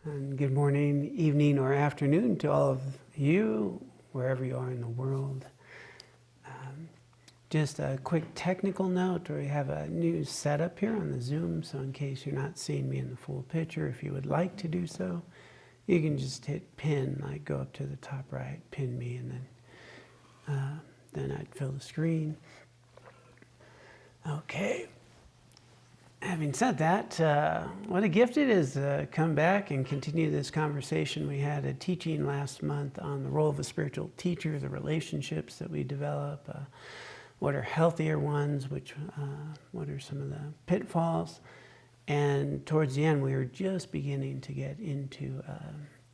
And good morning, evening, or afternoon to all of you, wherever you are in the world. Just a quick technical note, we have a new setup here on the Zoom, so in case you're not seeing me in the full picture, if you would like to do so, you can just hit pin, like go up to the top right, pin me, and then I'd fill the screen. Okay. Having said that, what a gift it is to come back and continue this conversation. We had a teaching last month on the role of a spiritual teacher, the relationships that we develop, what are healthier ones, what are some of the pitfalls. And towards the end, we were just beginning to get into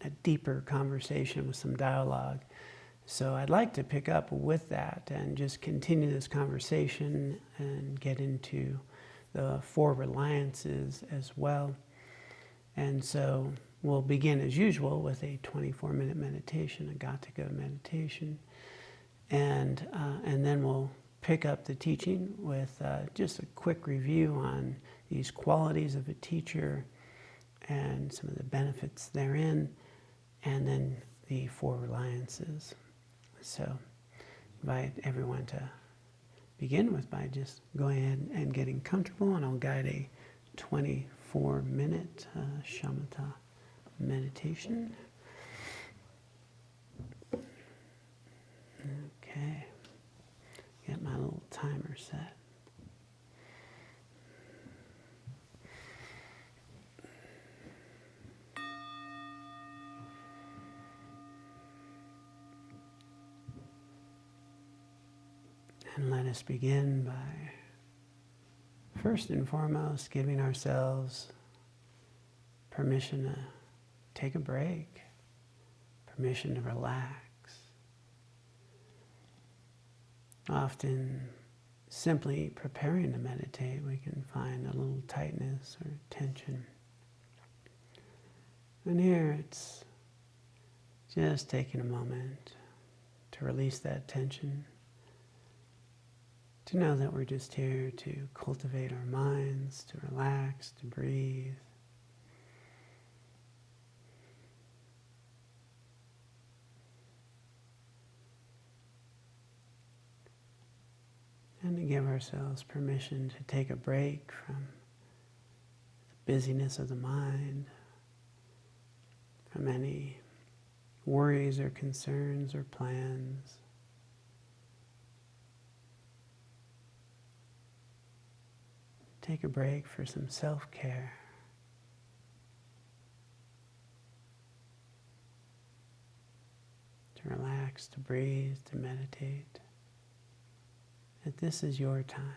a deeper conversation with some dialogue. So I'd like to pick up with that and just continue this conversation and get into the Four Reliances as well. And so we'll begin as usual with a 24-minute meditation, a Ghatika meditation. And then we'll pick up the teaching with just a quick review on these qualities of a teacher and some of the benefits therein, and then the Four Reliances. So invite everyone to begin with by just going ahead and getting comfortable, and I'll guide a 24-minute shamatha meditation. Okay, get my little timer set. And let us begin by, first and foremost, giving ourselves permission to take a break, permission to relax. Often, simply preparing to meditate, we can find a little tightness or tension. And here it's just taking a moment to release that tension, to know that we're just here to cultivate our minds, to relax, to breathe. And to give ourselves permission to take a break from the busyness of the mind, from any worries or concerns or plans. Take a break for some self-care. To relax, to breathe, to meditate. That this is your time.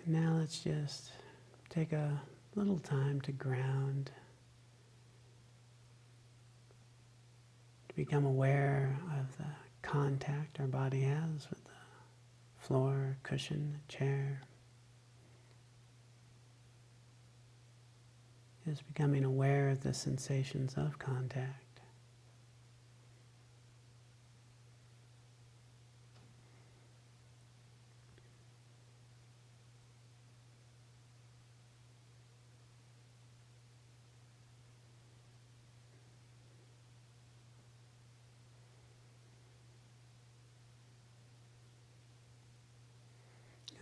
Now let's just take a little time to ground, to become aware of the contact our body has with the floor, cushion, the chair. Just becoming aware of the sensations of contact.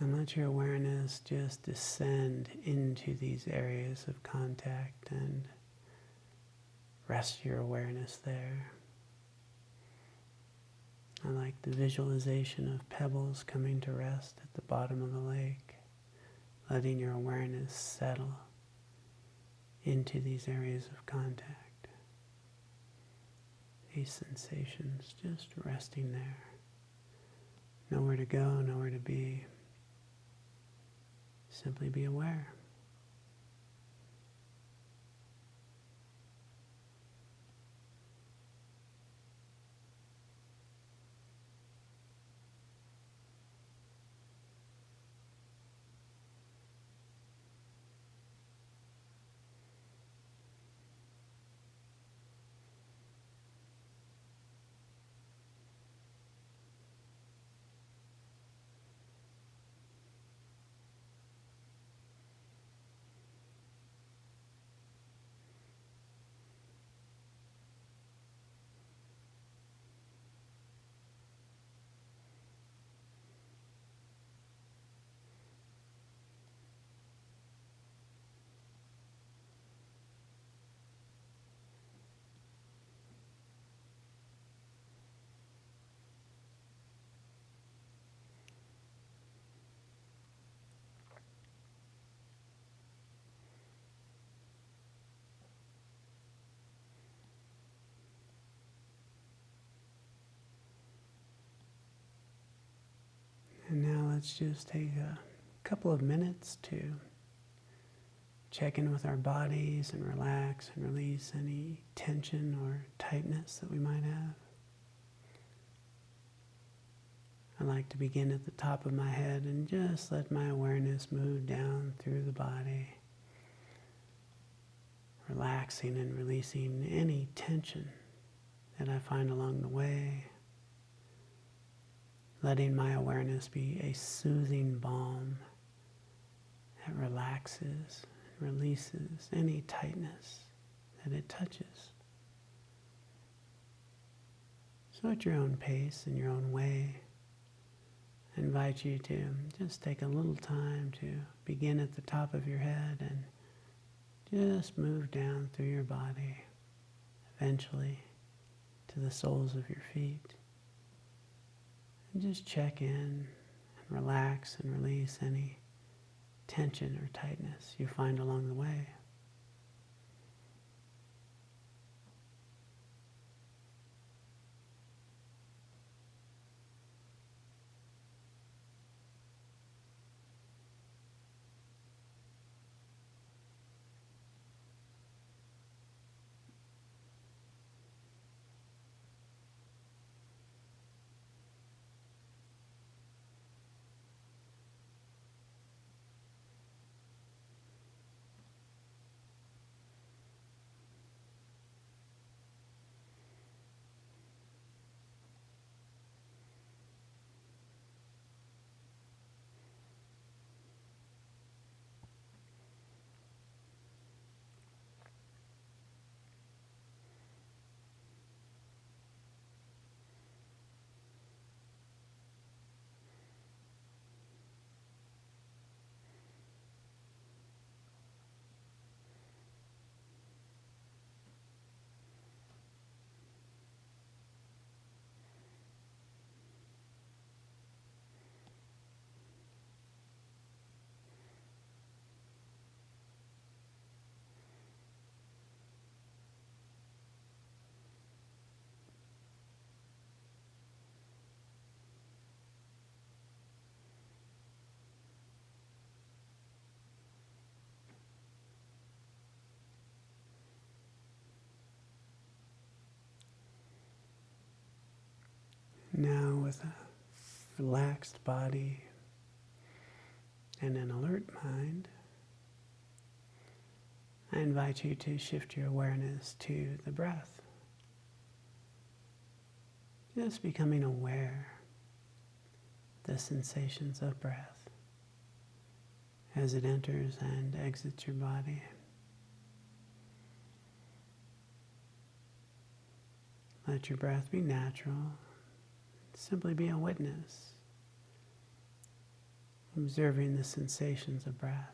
And let your awareness just descend into these areas of contact and rest your awareness there. I like the visualization of pebbles coming to rest at the bottom of the lake, letting your awareness settle into these areas of contact. These sensations just resting there. Nowhere to go, nowhere to be. Simply be aware. let's just take a couple of minutes to check in with our bodies and relax and release any tension or tightness that we might have. I like to begin at the top of my head and just let my awareness move down through the body, relaxing and releasing any tension that I find along the way, letting my awareness be a soothing balm that relaxes and releases any tightness that it touches. So at your own pace, in your own way, I invite you to just take a little time to begin at the top of your head and just move down through your body, eventually to the soles of your feet. And just check in and relax and release any tension or tightness you find along the way. Now, with a relaxed body and an alert mind, I invite you to shift your awareness to the breath. Just becoming aware of the sensations of breath as it enters and exits your body. Let your breath be natural. Simply be a witness, observing the sensations of breath.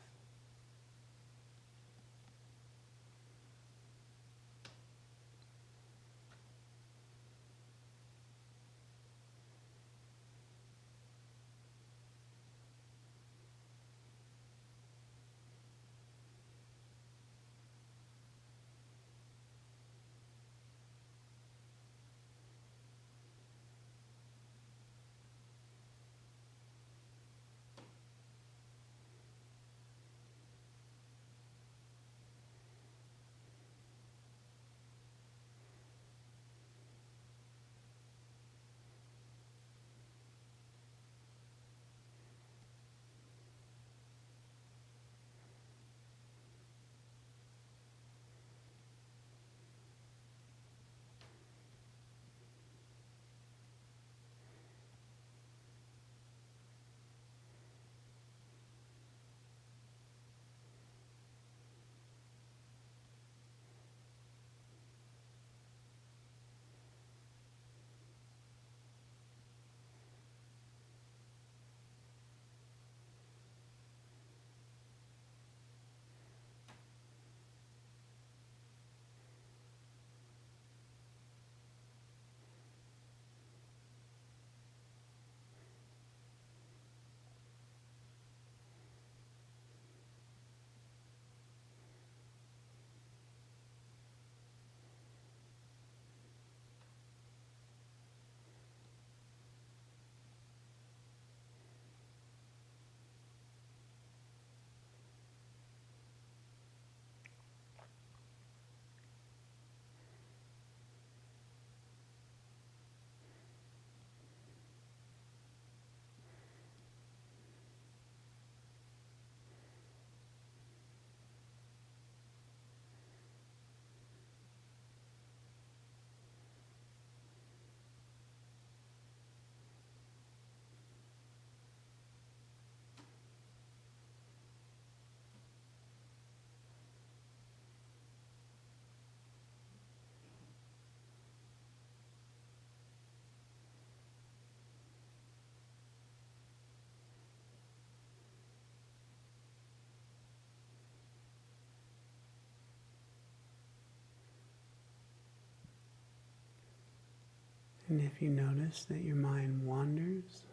And if you notice that your mind wanders,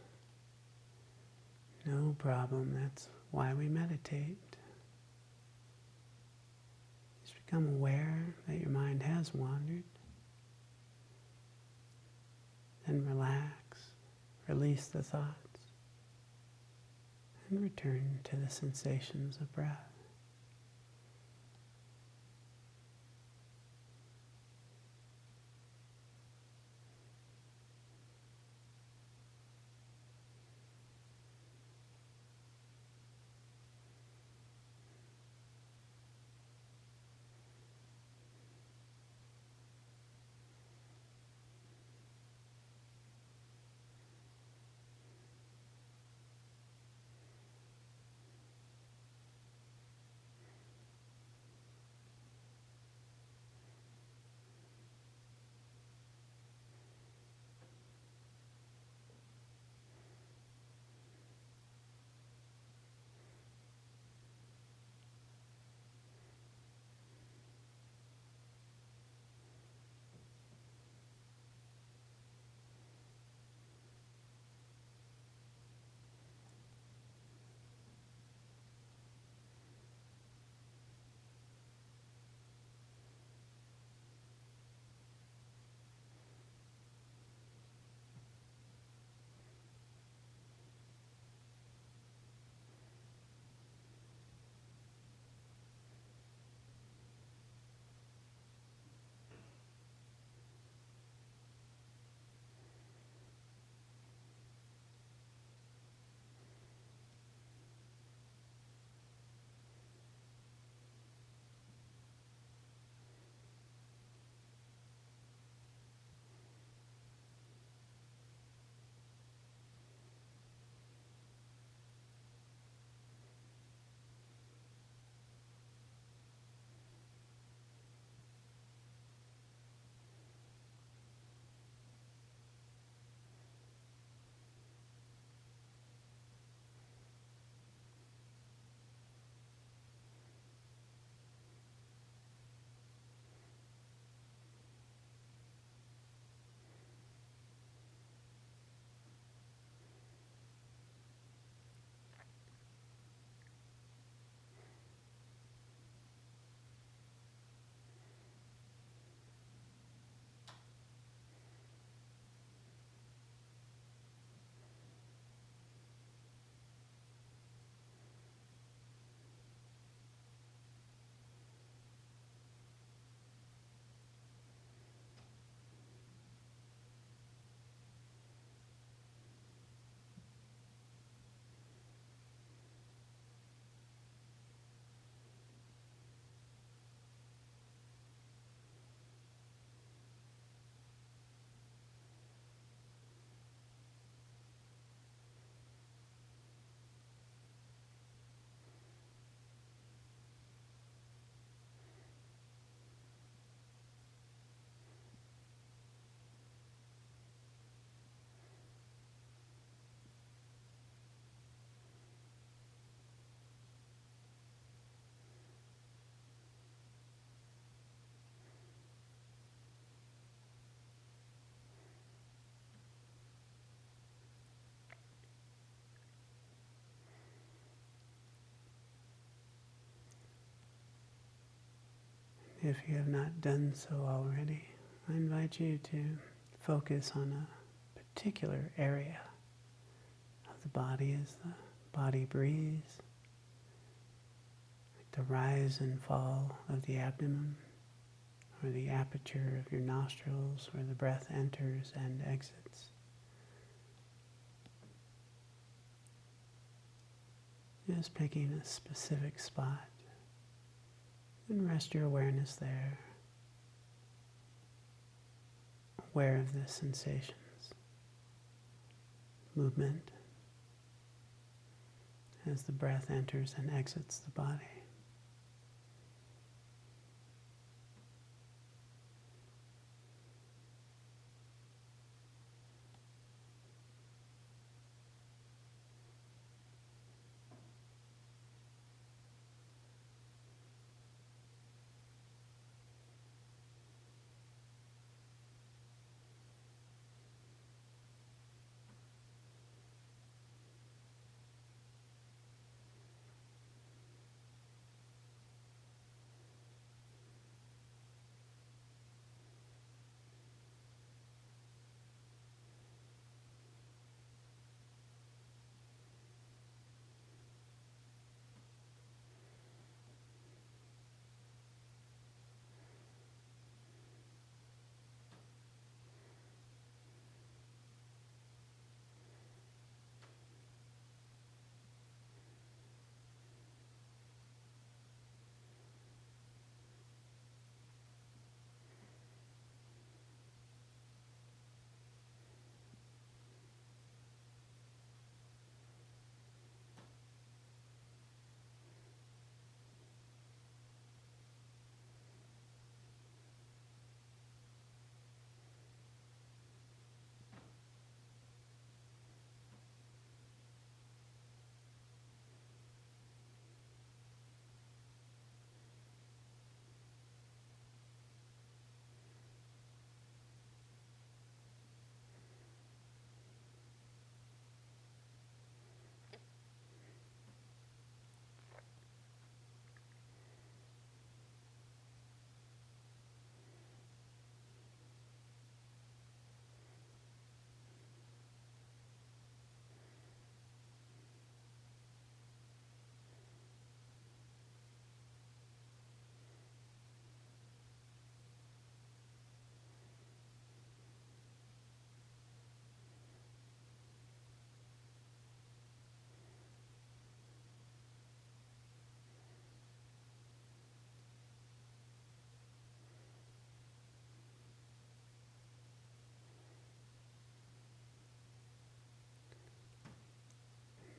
no problem. That's why we meditate. Just become aware that your mind has wandered. Then relax, release the thoughts, and return to the sensations of breath. If you have not done so already, I invite you to focus on a particular area of the body as the body breathes, like the rise and fall of the abdomen, or the aperture of your nostrils where the breath enters and exits. Just picking a specific spot and rest your awareness there, aware of the sensations, movement as the breath enters and exits the body.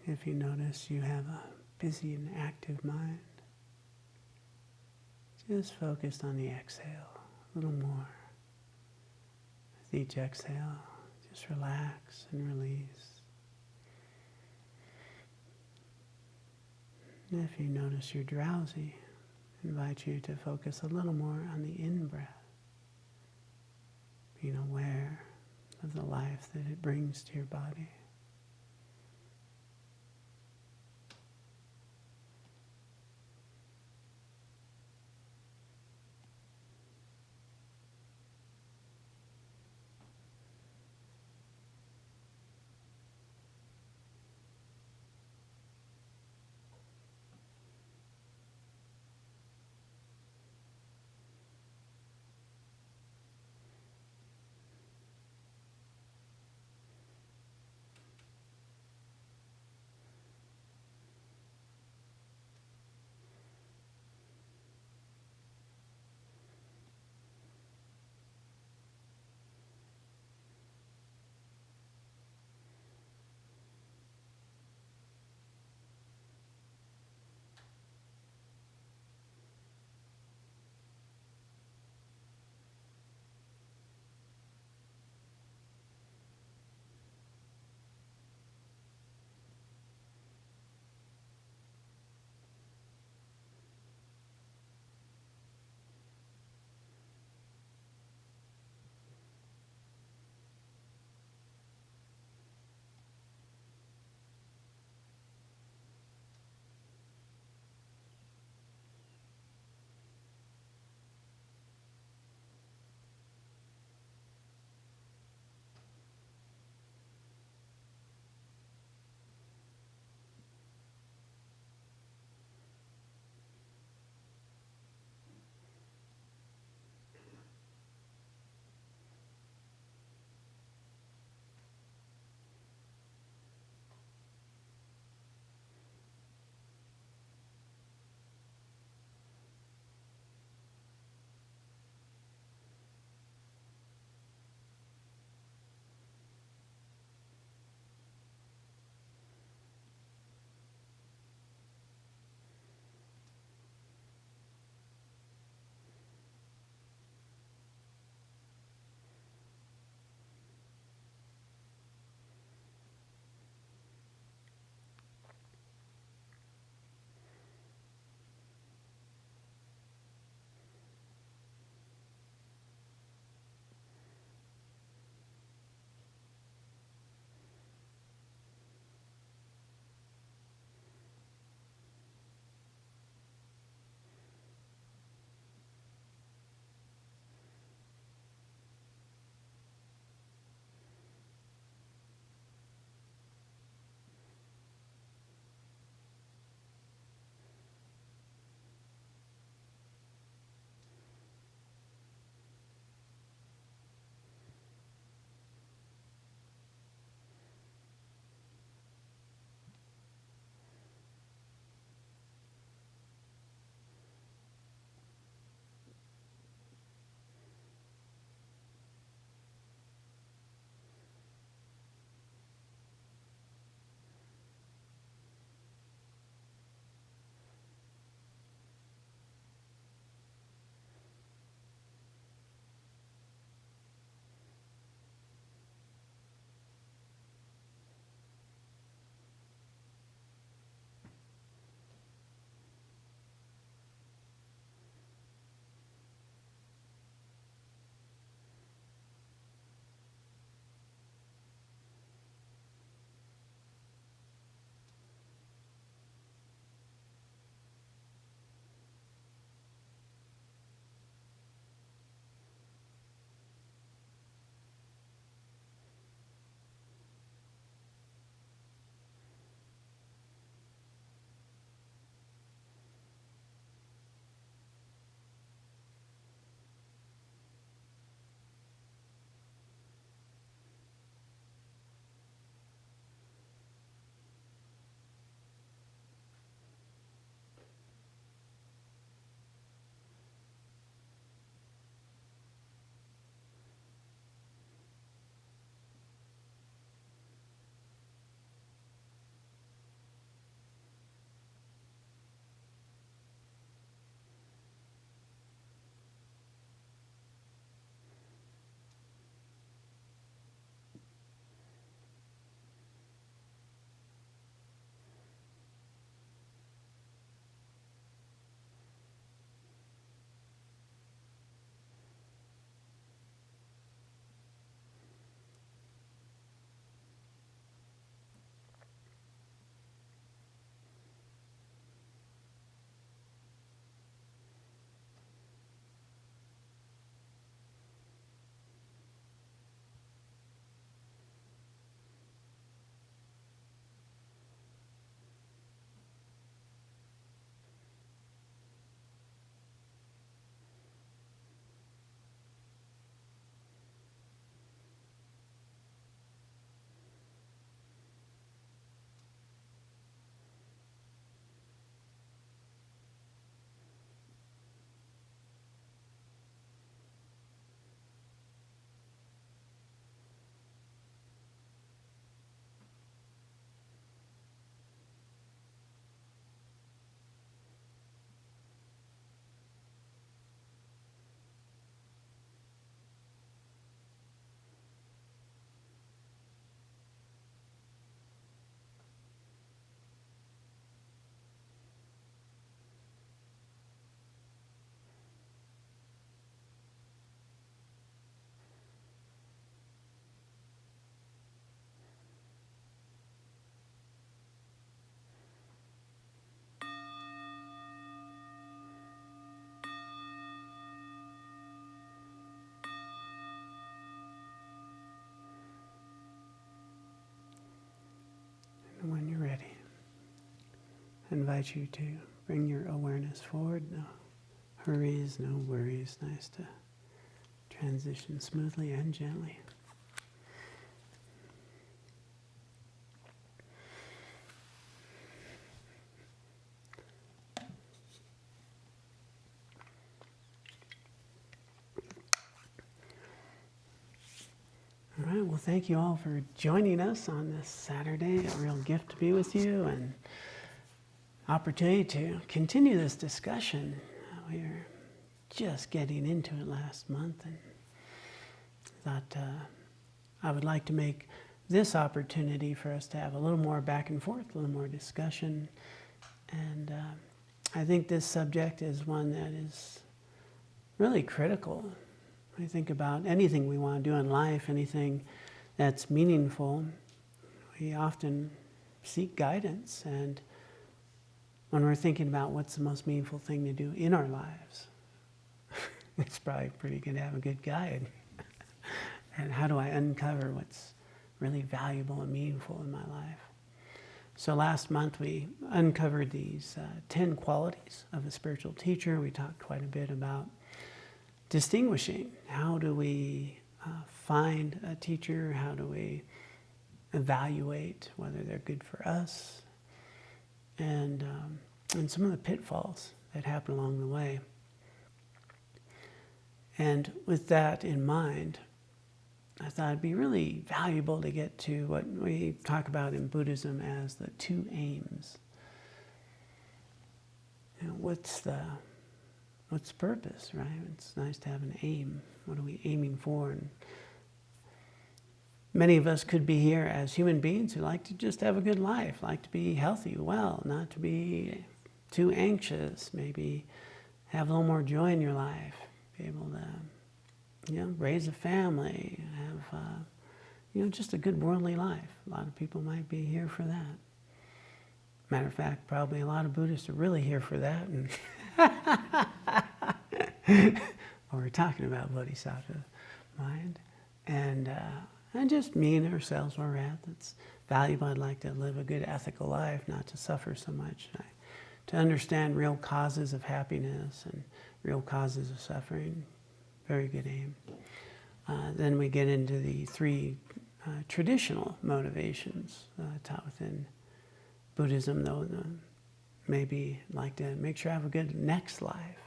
If you notice you have a busy and active mind, just focused on the exhale a little more. With each exhale, just relax and release. And if you notice you're drowsy, I invite you to focus a little more on the in-breath, being aware of the life that it brings to your body. invite you to bring your awareness forward. No hurries, no worries. Nice to transition smoothly and gently. All right, well, thank you all for joining us on this Saturday. A real gift to be with you and opportunity to continue this discussion. We were just getting into it last month, and thought I would like to make this opportunity for us to have a little more back and forth, a little more discussion. And I think this subject is one that is really critical. When I think about anything we want to do in life, anything that's meaningful, we often seek guidance. And when we're thinking about what's the most meaningful thing to do in our lives, it's probably pretty good to have a good guide. And how do I uncover what's really valuable and meaningful in my life? So last month we uncovered these 10 qualities of a spiritual teacher. We talked quite a bit about distinguishing. How do we find a teacher? How do we evaluate whether they're good for us? And some of the pitfalls that happen along the way. And with that in mind, I thought it'd be really valuable to get to what we talk about in Buddhism as the two aims. You know, what's the purpose, right? It's nice to have an aim. What are we aiming for? And many of us could be here as human beings who like to just have a good life, like to be healthy, well, not to be too anxious, maybe have a little more joy in your life, be able to, raise a family, have, just a good worldly life. A lot of people might be here for that. Matter of fact, probably a lot of Buddhists are really here for that. And or we're talking about bodhisattva mind. And just me and ourselves where we're at. That's valuable. I'd like to live a good ethical life, not to suffer so much. To understand real causes of happiness and real causes of suffering. Very good aim. Then we get into the three traditional motivations taught within Buddhism, though maybe like to make sure I have a good next life.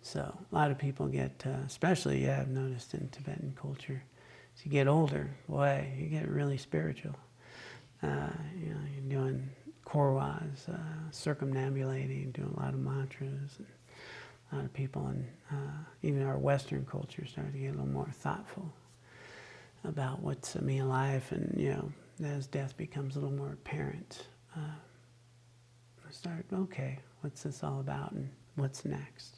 So a lot of people get, especially I've noticed in Tibetan culture, as you get older, boy, you get really spiritual. You're doing korwas, circumambulating, doing a lot of mantras. And a lot of people in even our Western culture start to get a little more thoughtful about what's a meaning of life, and as death becomes a little more apparent, start, okay, what's this all about and what's next?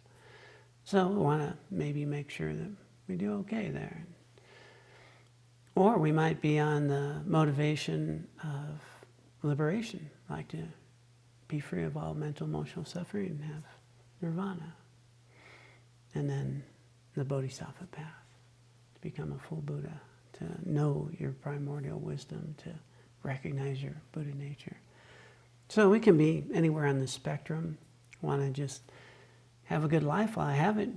So we want to maybe make sure that we do okay there. Or we might be on the motivation of liberation, like to be free of all mental, emotional suffering and have nirvana. And then the bodhisattva path, to become a full Buddha, to know your primordial wisdom, to recognize your Buddha nature. So we can be anywhere on the spectrum, want to just have a good life while I have it,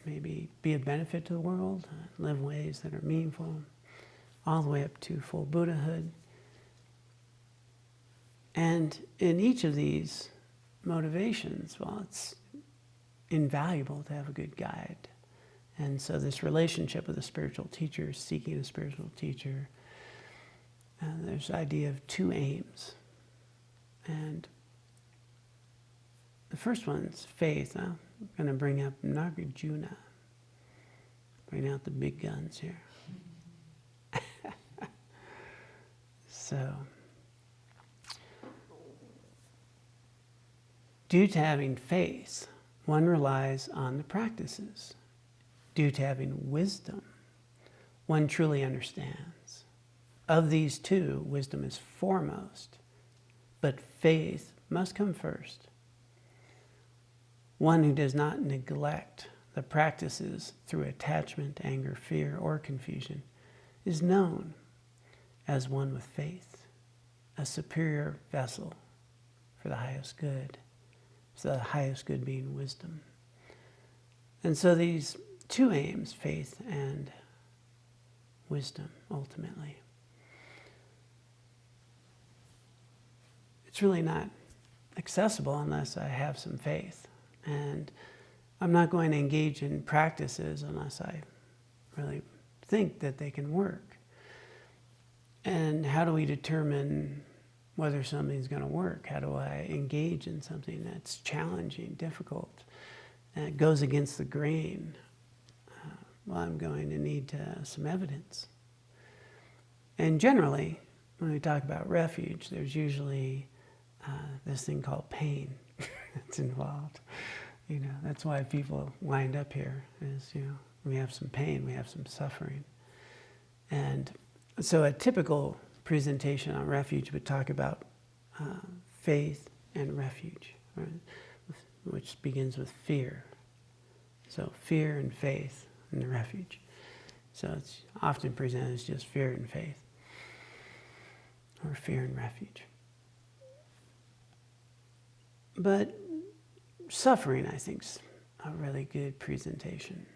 maybe be a benefit to the world, live ways that are meaningful, all the way up to full Buddhahood. And in each of these motivations, well, it's invaluable to have a good guide. And so this relationship with a spiritual teacher, seeking a spiritual teacher, there's the idea of two aims. And the first one's faith. I'm going to bring up Nagarjuna. Bring out the big guns here. So, due to having faith, one relies on the practices. Due to having wisdom, one truly understands. Of these two, wisdom is foremost, but faith must come first. One who does not neglect the practices through attachment, anger, fear, or confusion is known as one with faith, a superior vessel for the highest good. So the highest good being wisdom. And so these two aims, faith and wisdom, ultimately. It's really not accessible unless I have some faith. And I'm not going to engage in practices unless I really think that they can work. And how do we determine whether something's going to work? How do I engage in something that's challenging, difficult, and goes against the grain? Well, I'm going to need some evidence. And generally, when we talk about refuge, there's usually this thing called pain that's involved. That's why people wind up here is, we have some pain, we have some suffering. And so a typical presentation on refuge would talk about faith and refuge, right? Which begins with fear. So fear and faith and the refuge. So it's often presented as just fear and faith, or fear and refuge. But suffering, I think, is a really good presentation.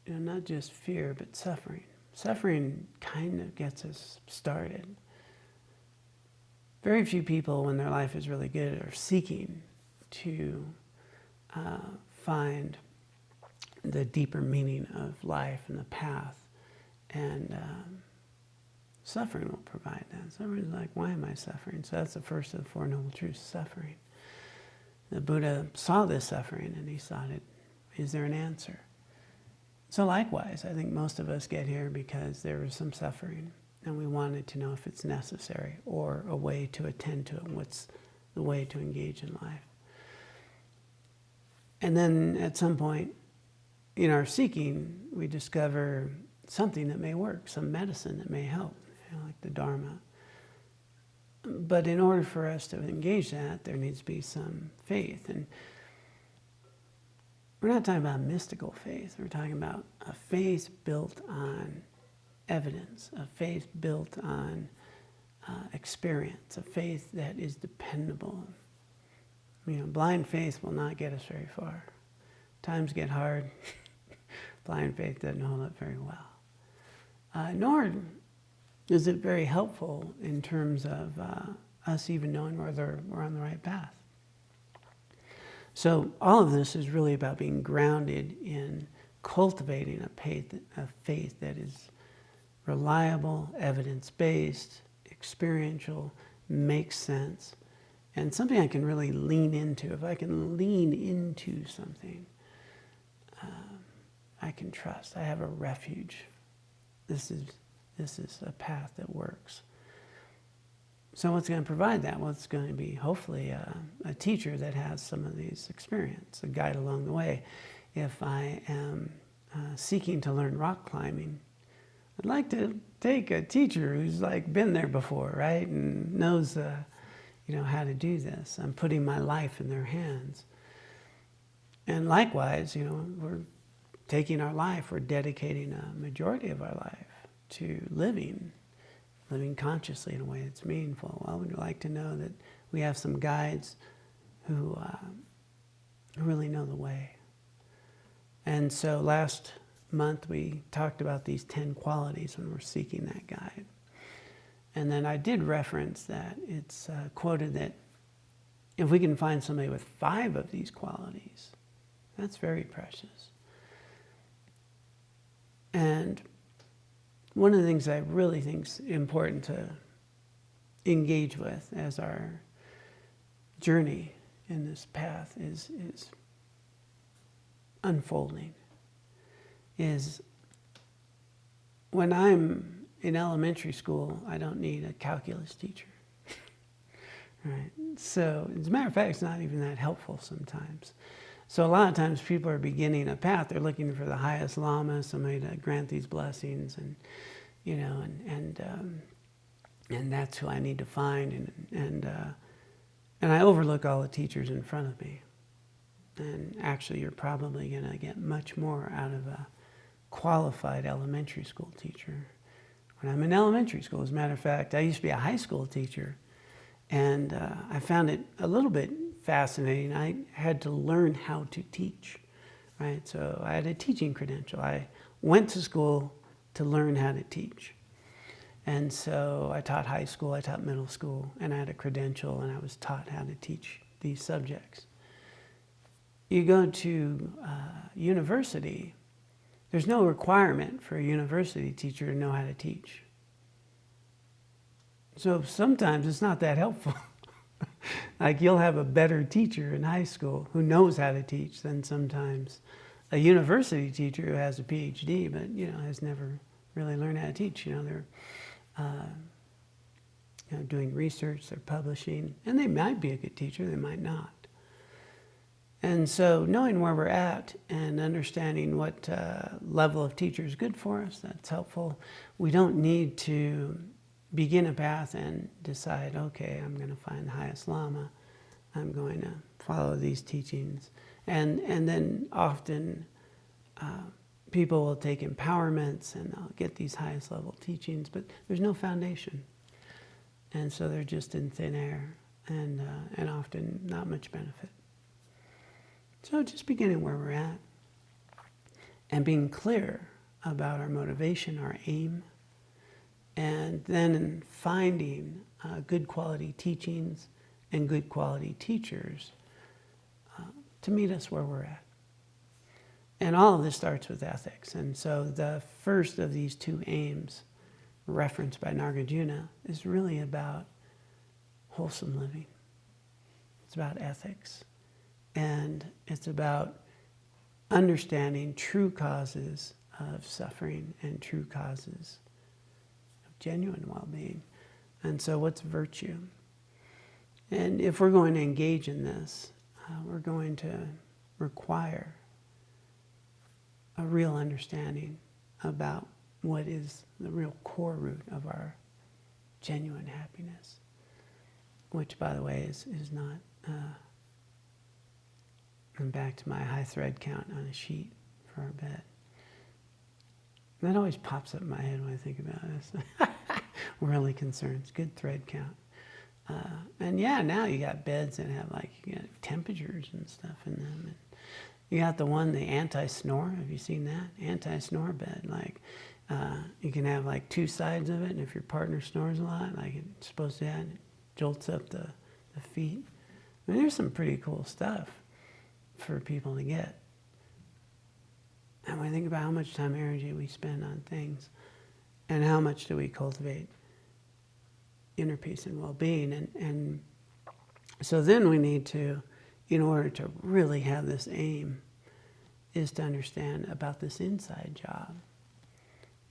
Not just fear, but suffering. Suffering kind of gets us started. Very few people, when their life is really good, are seeking to find the deeper meaning of life and the path. And suffering will provide that. Suffering is like, why am I suffering? So that's the first of the Four Noble Truths, suffering. The Buddha saw this suffering and he thought, is there an answer? So likewise, I think most of us get here because there was some suffering and we wanted to know if it's necessary or a way to attend to it. What's the way to engage in life? And then at some point in our seeking, we discover something that may work, some medicine that may help, like the Dharma. But in order for us to engage that, there needs to be some faith. And we're not talking about mystical faith. We're talking about a faith built on evidence, a faith built on experience, a faith that is dependable. Blind faith will not get us very far. Times get hard. Blind faith doesn't hold up very well. Nor is it very helpful in terms of us even knowing whether we're on the right path. So all of this is really about being grounded in cultivating a faith that is reliable, evidence-based, experiential, makes sense, and something I can really lean into. If I can lean into something, I can trust. I have a refuge. This is a path that works. So what's going to provide that? Well, it's going to be hopefully a teacher that has some of these experience, a guide along the way. If I am seeking to learn rock climbing, I'd like to take a teacher who's been there before, right, and knows how to do this. I'm putting my life in their hands. And likewise, we're taking our life, we're dedicating a majority of our life to living consciously in a way that's meaningful. Well, we'd like to know that we have some guides who really know the way. And so last month we talked about these 10 qualities when we're seeking that guide. And then I did reference that it's quoted that if we can find somebody with 5 of these qualities, that's very precious. And one of the things I really think is important to engage with as our journey in this path is unfolding. Is when I'm in elementary school, I don't need a calculus teacher. Right? So, as a matter of fact, it's not even that helpful sometimes. So a lot of times people are beginning a path, they're looking for the highest Lama, somebody to grant these blessings, and and that's who I need to find, and I overlook all the teachers in front of me. And actually you're probably going to get much more out of a qualified elementary school teacher. When I'm in elementary school, as a matter of fact, I used to be a high school teacher, And I found it a little bit fascinating. I had to learn how to teach, right? So I had a teaching credential. I went to school to learn how to teach. And so I taught high school, I taught middle school, and I had a credential, and I was taught how to teach these subjects. You go to university, there's no requirement for a university teacher to know how to teach. So sometimes it's not that helpful. Like you'll have a better teacher in high school who knows how to teach than sometimes a university teacher who has a PhD but has never really learned how to teach. They're doing research, they're publishing, and they might be a good teacher, they might not. And so knowing where we're at and understanding what level of teacher is good for us, that's helpful. We don't need to begin a path and decide, okay, I'm going to find the highest Lama. I'm going to follow these teachings. And then often people will take empowerments and they'll get these highest level teachings, but there's no foundation. And so they're just in thin air and often not much benefit. So just beginning where we're at and being clear about our motivation, our aim, and then finding good quality teachings and good quality teachers to meet us where we're at. And all of this starts with ethics. And so the first of these two aims, referenced by Nagarjuna, is really about wholesome living. It's about ethics. And it's about understanding true causes of suffering and true causes of genuine well-being. And so what's virtue? And if we're going to engage in this, we're going to require a real understanding about what is the real core root of our genuine happiness, which, by the way, is not... I'm back to my high thread count on a sheet for our bed. And that always pops up in my head when I think about this. Really concerned. It's good thread count. And yeah, now you got beds that have you got temperatures and stuff in them. And you got the anti-snore. Have you seen that? Anti-snore bed. You can have 2 sides of it, and if your partner snores a lot, it's supposed to it jolts up the feet. I mean, there's some pretty cool stuff for people to get. And when I think about how much time and energy we spend on things and how much do we cultivate inner peace and well-being, and so then we need to, in order to really have this aim, is to understand about this inside job.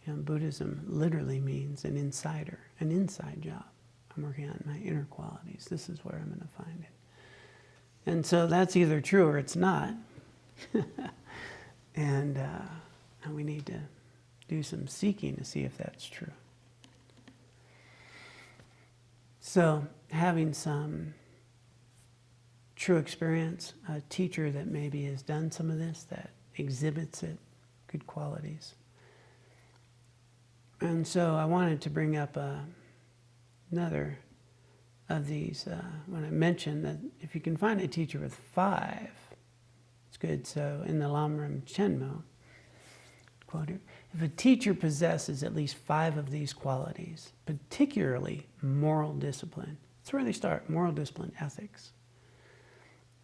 Buddhism literally means an insider, an inside job. I'm working on my inner qualities. This is where I'm going to find it. And so that's either true or it's not. and we need to do some seeking to see if that's true. So having some true experience, a teacher that maybe has done some of this, that exhibits it, good qualities. And so I wanted to bring up another of these, when I mentioned that if you can find a teacher with 5, it's good. So in the Lamrim Chenmo, quote here, if a teacher possesses at least 5 of these qualities, particularly moral discipline, that's where they start, moral discipline, ethics,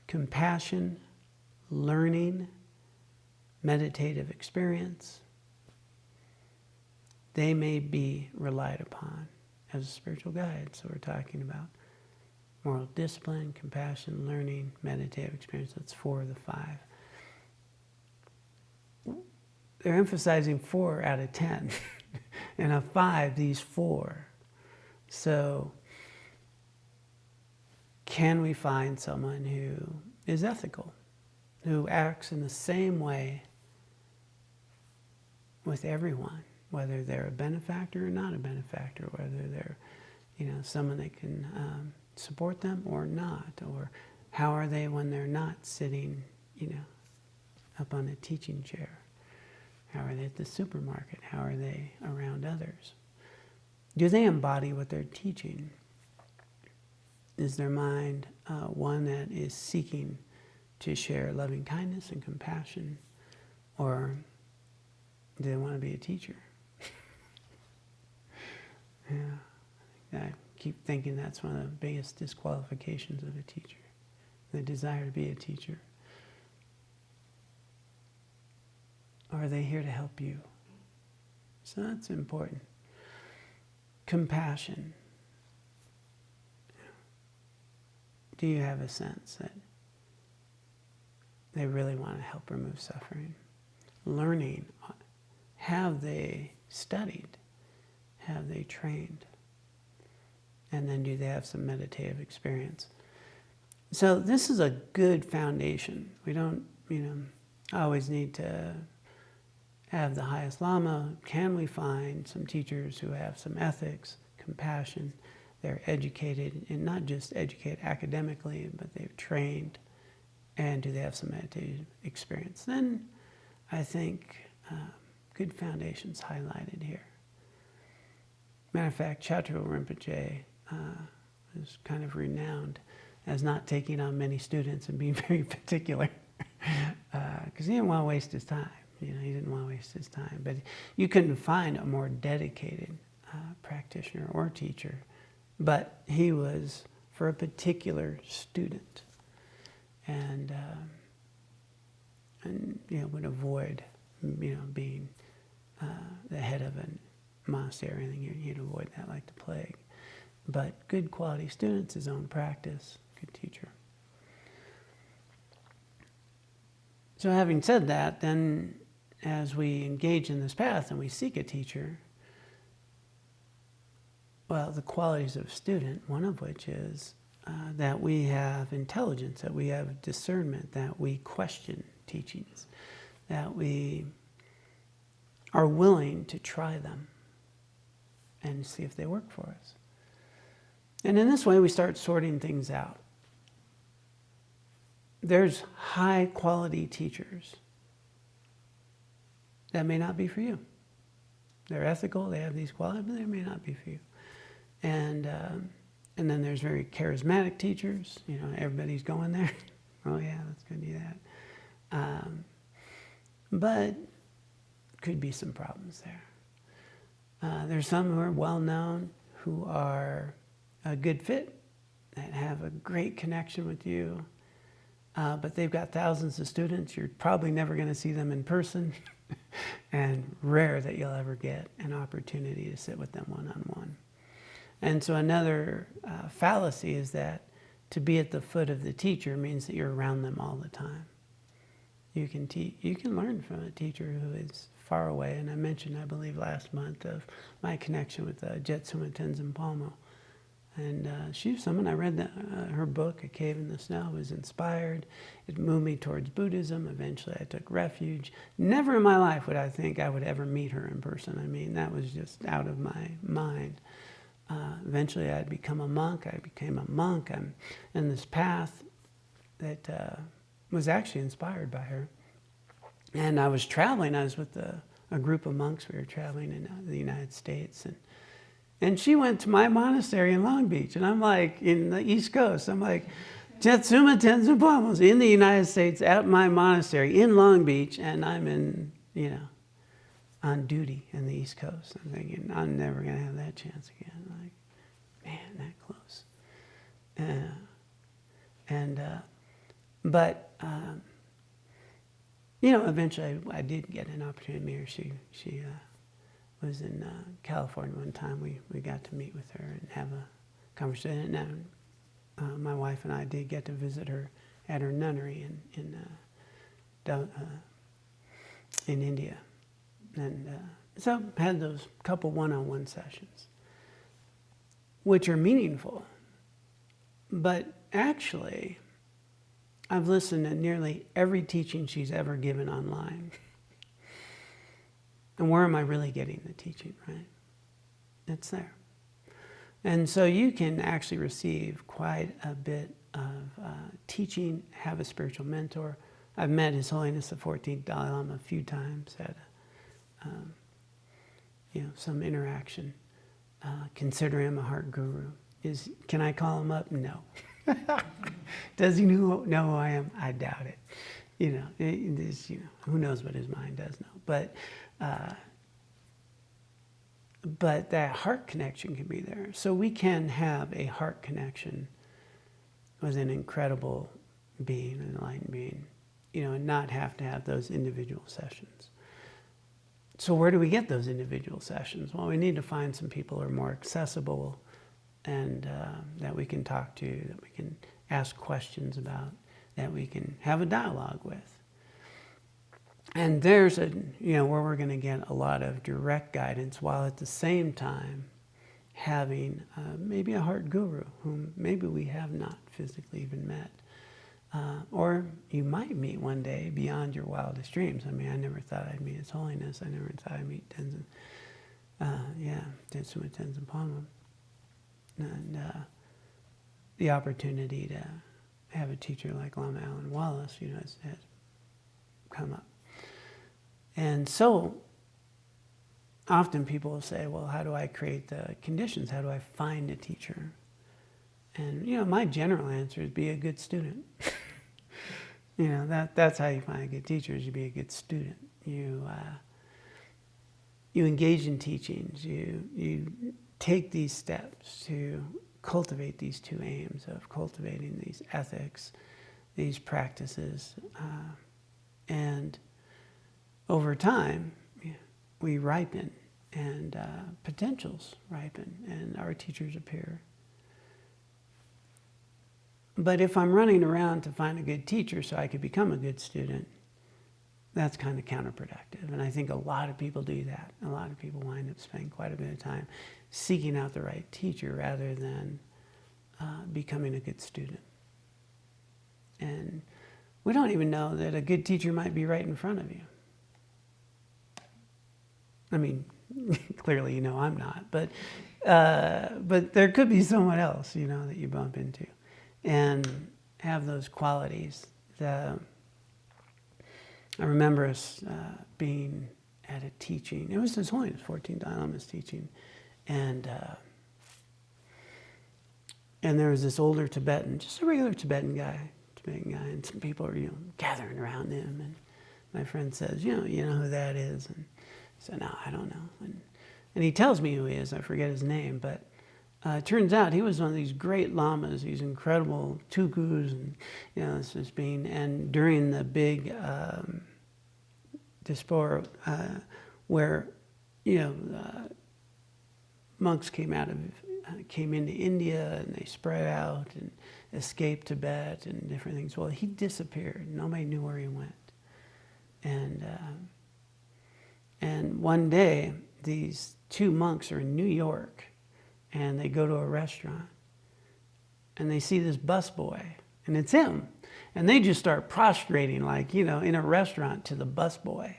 compassion, learning, meditative experience, they may be relied upon as a spiritual guide. So we're talking about moral discipline, compassion, learning, meditative experience. That's 4 of the 5. They're emphasizing 4 out of 10. And of 5, these 4. So can we find someone who is ethical, who acts in the same way with everyone, whether they're a benefactor or not a benefactor, whether they're, someone that can support them or not, or how are they when they're not sitting, up on a teaching chair? How are they at the supermarket? How are they around others? Do they embody what they're teaching? Is their mind one that is seeking to share loving kindness and compassion, or do they want to be a teacher? Yeah, I keep thinking that's one of the biggest disqualifications of a teacher, the desire to be a teacher. Or are they here to help you? So that's important. Compassion. Do you have a sense that they really want to help remove suffering? Learning. Have they studied? Have they trained? And then do they have some meditative experience? So this is a good foundation. We don't, always need to have the highest Lama. Can we find some teachers who have some ethics, compassion? They're educated, and not just educated academically, but they've trained, and do they have some meditative experience? Then I think good foundations highlighted here. Matter of fact, Chatrul Rinpoche is kind of renowned as not taking on many students and being very particular, because he didn't want to waste his time. He didn't want to waste his time. But you couldn't find a more dedicated practitioner or teacher. But he was for a particular student, and would avoid, being the head of a monastery or anything. He'd avoid that like the plague. But good quality students, his own practice, good teacher. So having said that, then as we engage in this path and we seek a teacher, well, the qualities of a student, one of which is that we have intelligence, that we have discernment, that we question teachings, that we are willing to try them and see if they work for us. And in this way, we start sorting things out. There's high quality teachers that may not be for you. They're ethical, they have these qualities, but they may not be for you. And then there's very charismatic teachers. Everybody's going there. Oh yeah, let's go do that. But could be some problems there. There's some who are well known, who are a good fit, that have a great connection with you, but they've got thousands of students. You're probably never going to see them in person, and rare that you'll ever get an opportunity to sit with them one-on-one. And so another fallacy is that to be at the foot of the teacher means that you're around them all the time. You can learn from a teacher who is far away. And I mentioned, I believe, last month of my connection with Jetsuma Tenzin Palmo. And she was someone, I read her book, A Cave in the Snow, was inspired. It moved me towards Buddhism. Eventually I took refuge. Never in my life would I think I would ever meet her in person. I mean, that was just out of my mind. Eventually I'd become a monk. I became a monk. I'm in this path that was actually inspired by her. And I was traveling. I was with a group of monks. We were traveling in the United States. And she went to my monastery in Long Beach. And I'm like, in the East Coast, I'm like, Jetsuma Tenzin Palmo's in the United States at my monastery in Long Beach. And I'm in, on duty in the East Coast. I'm thinking, I'm never going to have that chance again. Like, man, that close. But eventually I did get an opportunity to meet her. She was in California one time. We got to meet with her and have a conversation. And my wife and I did get to visit her at her nunnery in India. And so had those couple one-on-one sessions, which are meaningful. But actually, I've listened to nearly every teaching she's ever given online. And where am I really getting the teaching, right? It's there. And so you can actually receive quite a bit of teaching, have a spiritual mentor. I've met His Holiness the 14th Dalai Lama a few times, had some interaction. Consider him a heart guru. Can I call him up? No. Does he know who I am? I doubt it. Who knows what his mind does know. But that heart connection can be there. So we can have a heart connection with an incredible being, an enlightened being, and not have to have those individual sessions. So where do we get those individual sessions? Well, we need to find some people who are more accessible and that we can talk to, that we can ask questions about, that we can have a dialogue with. And there's where we're going to get a lot of direct guidance, while at the same time having maybe a heart guru whom maybe we have not physically even met. Or you might meet one day beyond your wildest dreams. I mean, I never thought I'd meet His Holiness. I never thought I'd meet Tenzin. Tenzin Tenzin Palma. And the opportunity to have a teacher like Lama Alan Wallace, has come up. And so often people will say, well, how do I create the conditions? How do I find a teacher? And, my general answer is be a good student. That's how you find a good teacher, is you be a good student. You engage in teachings. You take these steps to cultivate these two aims of cultivating these ethics, these practices. And over time, we ripen, and potentials ripen, and our teachers appear. But if I'm running around to find a good teacher so I could become a good student, that's kind of counterproductive. And I think a lot of people do that. A lot of people wind up spending quite a bit of time seeking out the right teacher rather than becoming a good student. And we don't even know that a good teacher might be right in front of you. I mean, clearly I'm not, but there could be someone else, that you bump into and have those qualities. I remember us being at a teaching. It was His Holiness 14th Dalai Lama's teaching, and there was this older Tibetan, just a regular Tibetan guy, and some people are gathering around him, and my friend says, you know who that is? And I said, no, I don't know. And he tells me who he is. I forget his name, but it turns out he was one of these great lamas, these incredible tukus, and this being. And during the big diaspora, where monks came into India, and they spread out and escaped Tibet and different things. Well, he disappeared. Nobody knew where he went. And one day, these two monks are in New York, and they go to a restaurant, and they see this busboy, and it's him. And they just start prostrating, like, in a restaurant to the busboy,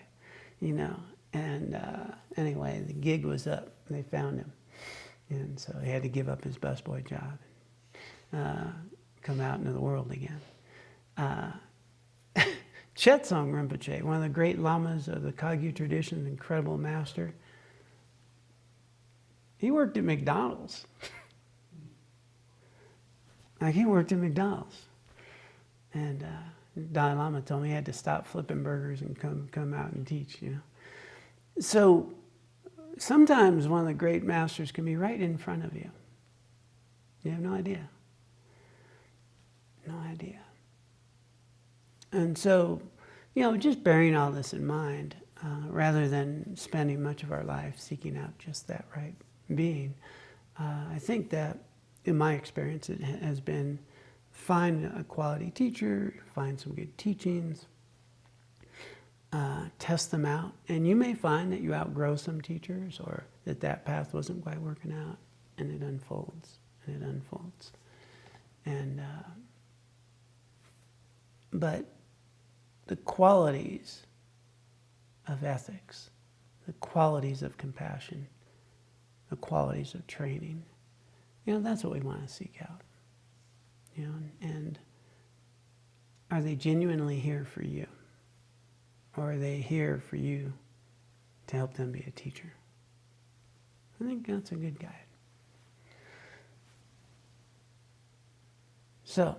And anyway, the gig was up, and they found him. And so he had to give up his busboy job and come out into the world again. Chetsong Rinpoche, one of the great lamas of the Kagyu tradition, an incredible master, he worked at McDonald's. He worked at McDonald's. And Dalai Lama told me he had to stop flipping burgers and come out and teach, So sometimes one of the great masters can be right in front of you. You have no idea. No idea. And so, just bearing all this in mind, rather than spending much of our life seeking out just that right being, I think that, in my experience, it has been find a quality teacher, find some good teachings, test them out, and you may find that you outgrow some teachers, or that path wasn't quite working out, and it unfolds, and it unfolds. And but the qualities of ethics, the qualities of compassion, the qualities of training, that's what we want to seek out. And are they genuinely here for you? Or are they here for you to help them be a teacher? I think that's a good guide. So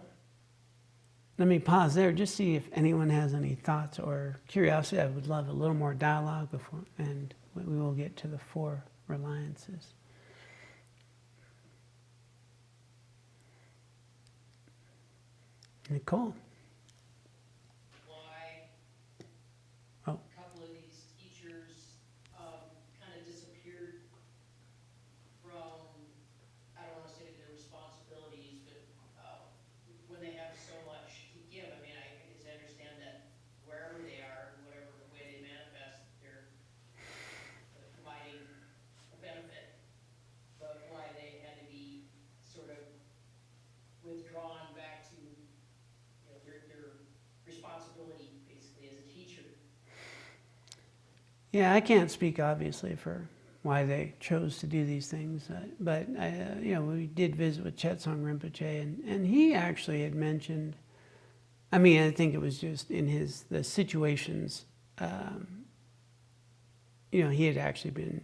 let me pause there, just see if anyone has any thoughts or curiosity. I would love a little more dialogue before, and we will get to the Four Reliances. Nicole. Why Oh. a couple of these teachers kind of disappeared from, I don't want to say their responsibilities, but when they have so much to give. I mean, I guess I understand that wherever they are, whatever way they manifest, they're providing a benefit, but why they had to be sort of withdrawn back to their responsibility basically as a teacher. Yeah, I can't speak obviously for why they chose to do these things, but we did visit with Chetsong Rinpoche, and he actually had mentioned. I mean, I think it was just in the situations. He had actually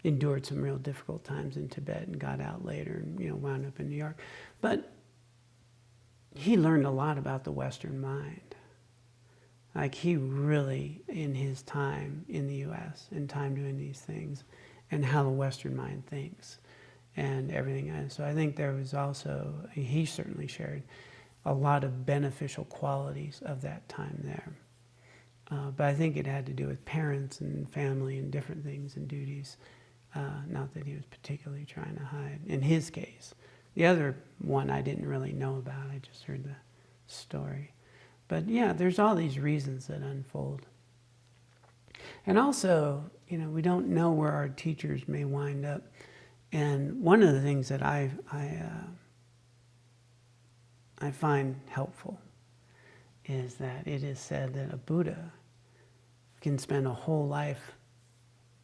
endured some real difficult times in Tibet and got out later, and wound up in New York, but he learned a lot about the Western mind. Like, he really, in his time in the U.S., in time doing these things, and how the Western mind thinks and everything. And so I think there was also, he certainly shared a lot of beneficial qualities of that time there. But I think it had to do with parents and family and different things and duties. Not that he was particularly trying to hide, in his case. The other one I didn't really know about. I just heard the story. But yeah, there's all these reasons that unfold. And also, we don't know where our teachers may wind up. And one of the things that I find helpful is that it is said that a Buddha can spend a whole life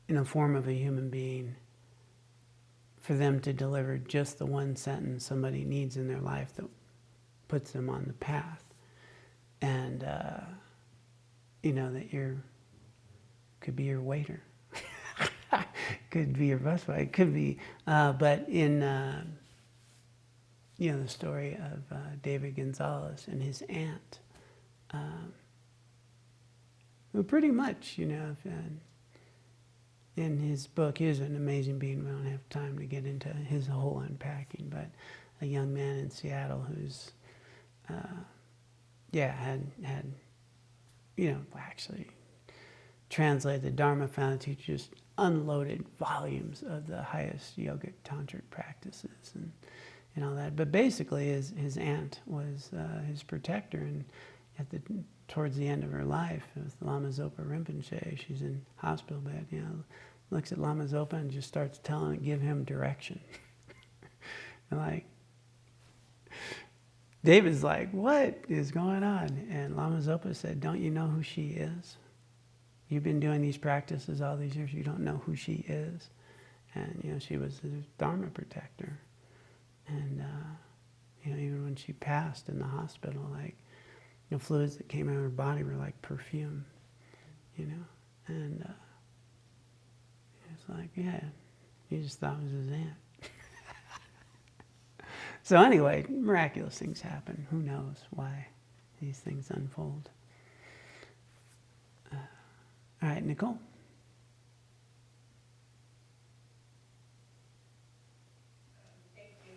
in the form of a human being for them to deliver just the one sentence somebody needs in their life that puts them on the path. And, that could be your waiter. Could be your busboy. It could be, but in, the story of David Gonzalez and his aunt, who pretty much, in his book, he is an amazing being. We don't have time to get into his whole unpacking, but a young man in Seattle who's, had actually translated the Dharma, found the teacher, just unloaded volumes of the highest yogic tantric practices and all that. But basically, his aunt was his protector, and towards the end of her life, with Lama Zopa Rinpoche, she's in hospital bed, looks at Lama Zopa and just starts give him direction. And David's like, what is going on? And Lama Zopa said, don't you know who she is? You've been doing these practices all these years, you don't know who she is. And, she was the Dharma protector. And, even when she passed in the hospital, fluids that came out of her body were like perfume, And it's like, yeah, he just thought it was his aunt. So anyway, miraculous things happen. Who knows why these things unfold? All right, Nicole. Thank you.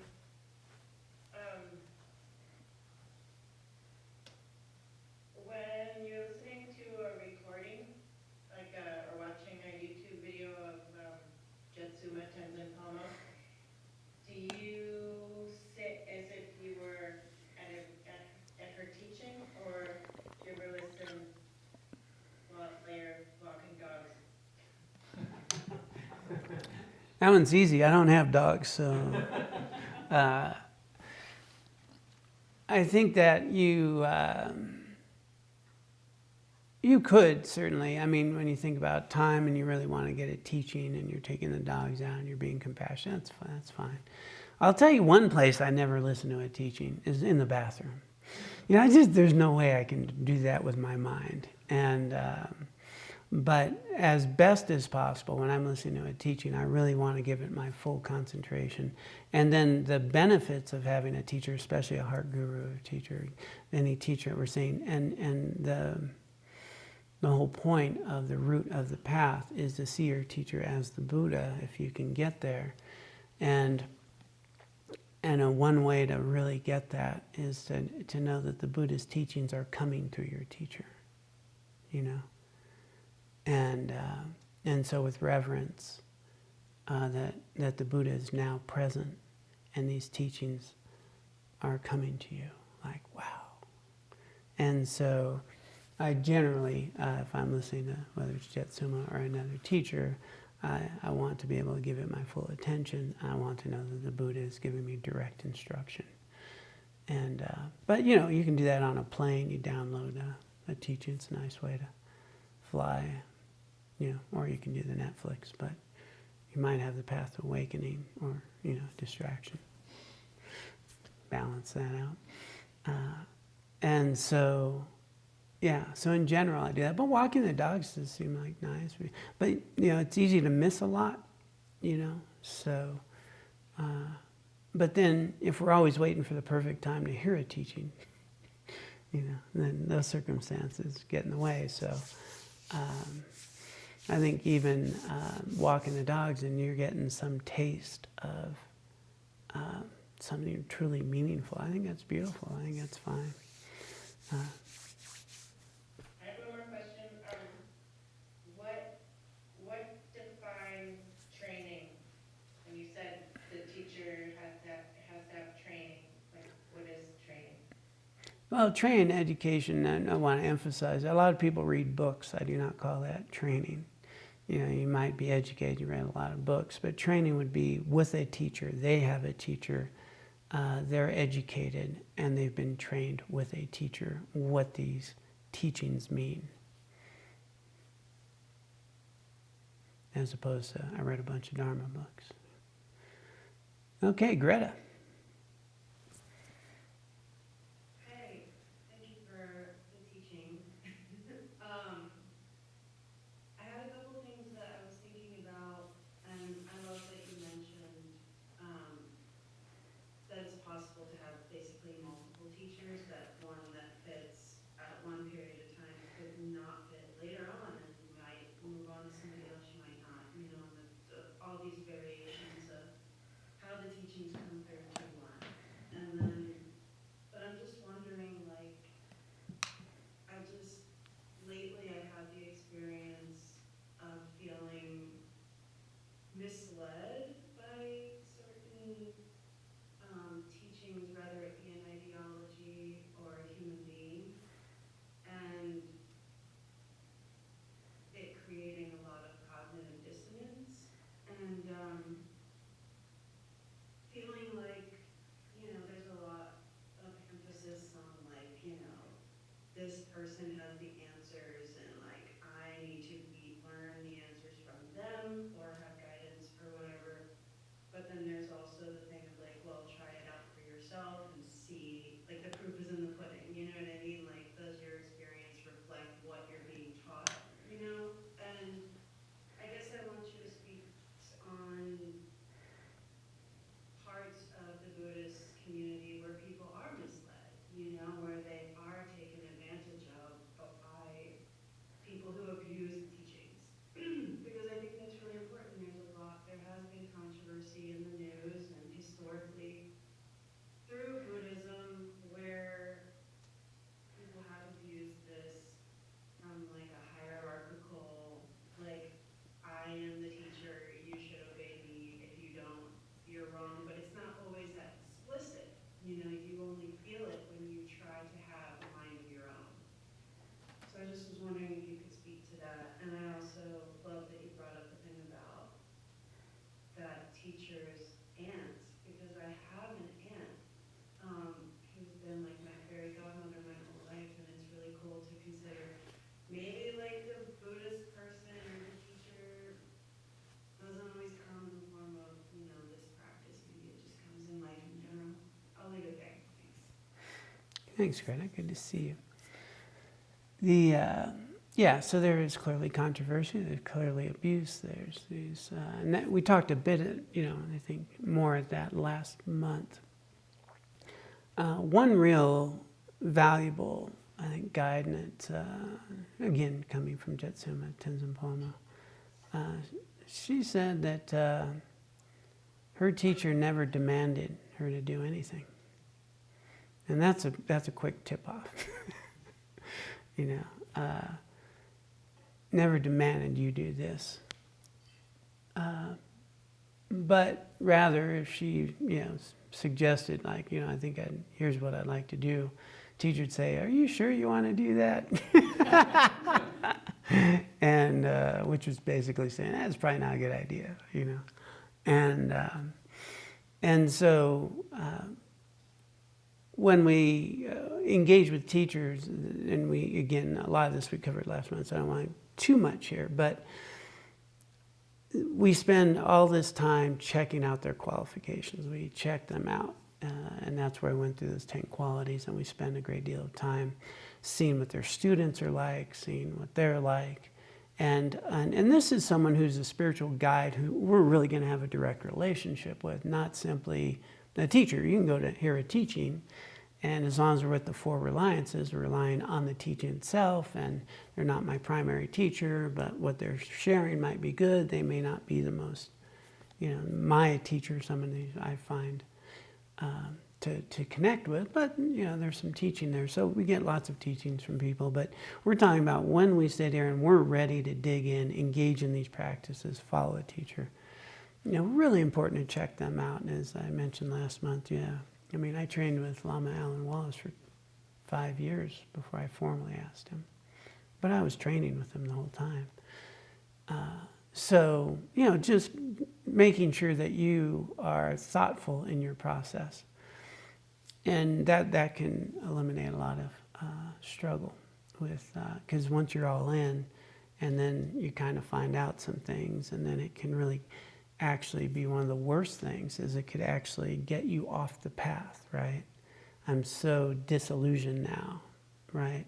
When you're listening to a recording, or watching a YouTube video of Jetsuma Tenzin Palmo, do you sit as if you were at her teaching, or do you ever listen while you're walking dogs? That one's easy. I don't have dogs, so I think that you could certainly. I mean, when you think about time and you really want to get it teaching, and you're taking the dogs out and you're being compassionate, that's fine. I'll tell you one place I never listen to a teaching is in the bathroom. There's no way I can do that with my mind. And But as best as possible, when I'm listening to a teaching, I really want to give it my full concentration. And then the benefits of having a teacher, especially a heart guru teacher, any teacher we're saying, and the whole point of the root of the path is to see your teacher as the Buddha, if you can get there. And one way to really get that is to know that the Buddhist teachings are coming through your teacher, you know. And so with reverence, that the Buddha is now present and these teachings are coming to you, like, wow. And so I generally, if I'm listening to whether it's Jetsuma or another teacher, I want to be able to give it my full attention. I want to know that the Buddha is giving me direct instruction. And but you know, you can do that on a plane. You download a teaching. It's a nice way to fly, you know, or you can do the Netflix. But you might have the path to awakening or, you know, distraction. Balance that out. And so, yeah, so in general I do that. But walking the dogs does seem like nice. But, you know, it's easy to miss a lot, you know. So, but then if we're always waiting for the perfect time to hear a teaching, you know, then those circumstances get in the way. So I think even walking the dogs and you're getting some taste of something truly meaningful, I think that's beautiful. I think that's fine. I have one more question. What defines training? When you said the teacher has to have training, like what is training? Well, training education, and I want to emphasize, a lot of people read books. I do not call that training. You know, you might be educated, you read a lot of books, but training would be with a teacher. They have a teacher. They're educated, and they've been trained with a teacher what these teachings mean. As opposed to, I read a bunch of Dharma books. Okay, Greta. Hey, thank you for the teaching. I had a couple things that I was thinking about, and I love that you mentioned that it's possible to have basically multiple teachers, that one that fits at one period of time could not fit later on, and you might move on to somebody else, you might not, you know, and all these variations of how the teachings come through to one. And then, but I'm just wondering, like, lately I've had the experience of feeling misled by certain teachings, whether it be an ideology or a human being, and it creating a lot of cognitive dissonance, and feeling like, you know, there's a lot of emphasis on, like, you know, this person has the answers, and like I need to learn the answers from them or have guidance or whatever. But then there's also the thing of like, well, try it out for yourself and see, like the proof is in the pudding, you know what I mean? Like, does your experience reflect what you're being taught, you know? And I guess I want you to speak on parts of the Buddhist community where people are misled, you know, where they are taken advantage of by people who abuse the teachings. Because I think that's really important. There has been controversy in the news and historically through Buddhism where people have abused this from like a hierarchical, like, I am the teacher, you should obey me, if you don't, you're wrong. But it's not always that explicit, you know, you only feel it when you try to have a mind of your own. So I just was wondering if you could speak to that. And I also love that you brought up the thing about that teacher's aunt, because I have an aunt who's been like my fairy godmother my whole life, and it's really cool to consider maybe like the Buddhist person or the teacher doesn't always come in the form of, you know, this practice. Maybe it just comes in life in general. I'll leave it there. Thanks. Thanks, Greta. Good to see you. The Yeah, so there is clearly controversy, there's clearly abuse, there's these, and that, we talked a bit, I think more at that last month. One real valuable, I think, guidance, again, coming from Jetsuma Tenzin Palmo, she said that her teacher never demanded her to do anything. And that's a quick tip-off. Never demanded you do this. But rather, if she, suggested, like, I think here's what I'd like to do, teacher would say, are you sure you want to do that? And which was basically saying, that's probably not a good idea, And so when we engage with teachers, and we, again, a lot of this we covered last month, so I don't want too much here, but we spend all this time checking out their qualifications. We check them out, and that's where I went through those 10 qualities, and we spend a great deal of time seeing what their students are like, seeing what they're like. And this is someone who's a spiritual guide who we're really going to have a direct relationship with, not simply a teacher. You can go to hear a teaching, and as long as we're with the Four Reliances, we're relying on the teaching itself, and they're not my primary teacher, but what they're sharing might be good. They may not be the most, my teacher, someone I find to connect with, but there's some teaching there. So we get lots of teachings from people, but we're talking about when we sit here and we're ready to dig in, engage in these practices, follow a teacher. Really important to check them out. And as I mentioned last month, I trained with Lama Alan Wallace for 5 years before I formally asked him. But I was training with him the whole time. So, just making sure that you are thoughtful in your process. And that can eliminate a lot of struggle with, because once you're all in, and then you kind of find out some things, and then it can really actually be one of the worst things, is it could actually get you off the path, right? I'm so disillusioned now, right?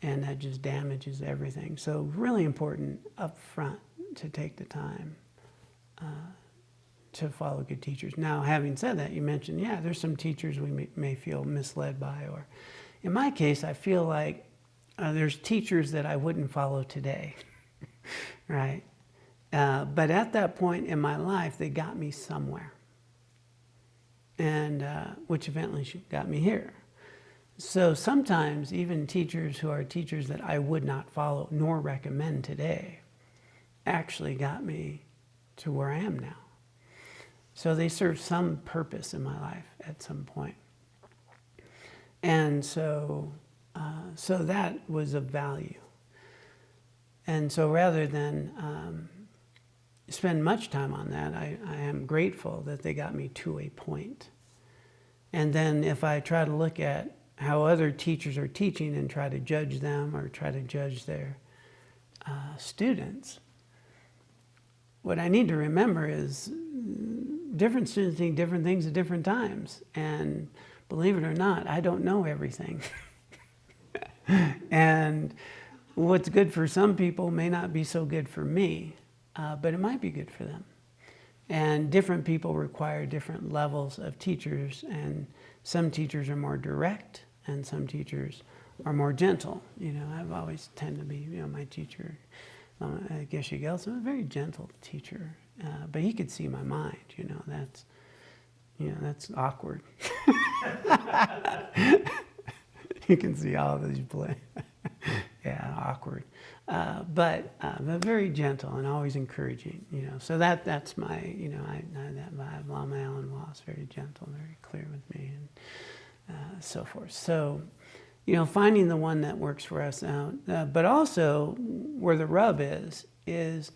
And that just damages everything. So really important up front to take the time to follow good teachers. Now, having said that, you mentioned, there's some teachers we may feel misled by, or in my case, I feel like there's teachers that I wouldn't follow today, right? But at that point in my life, they got me somewhere, and which eventually got me here. So sometimes even teachers who are teachers that I would not follow nor recommend today actually got me to where I am now. So they serve some purpose in my life at some point. And so that was of value. And so rather than spend much time on that, I am grateful that they got me to a point. And then if I try to look at how other teachers are teaching and try to judge them or try to judge their students, what I need to remember is different students need different things at different times. And believe it or not, I don't know everything. And what's good for some people may not be so good for me, but it might be good for them. And different people require different levels of teachers, and some teachers are more direct and some teachers are more gentle. I've always tended to be, my teacher, Geshe Gelson, a very gentle teacher, but he could see my mind, that's awkward. You can see all of these awkward. But very gentle and always encouraging, So that's my, I that vibe. Lama Alan Wallace, very gentle, very clear with me, and so forth. So, finding the one that works for us out. But also, where the rub is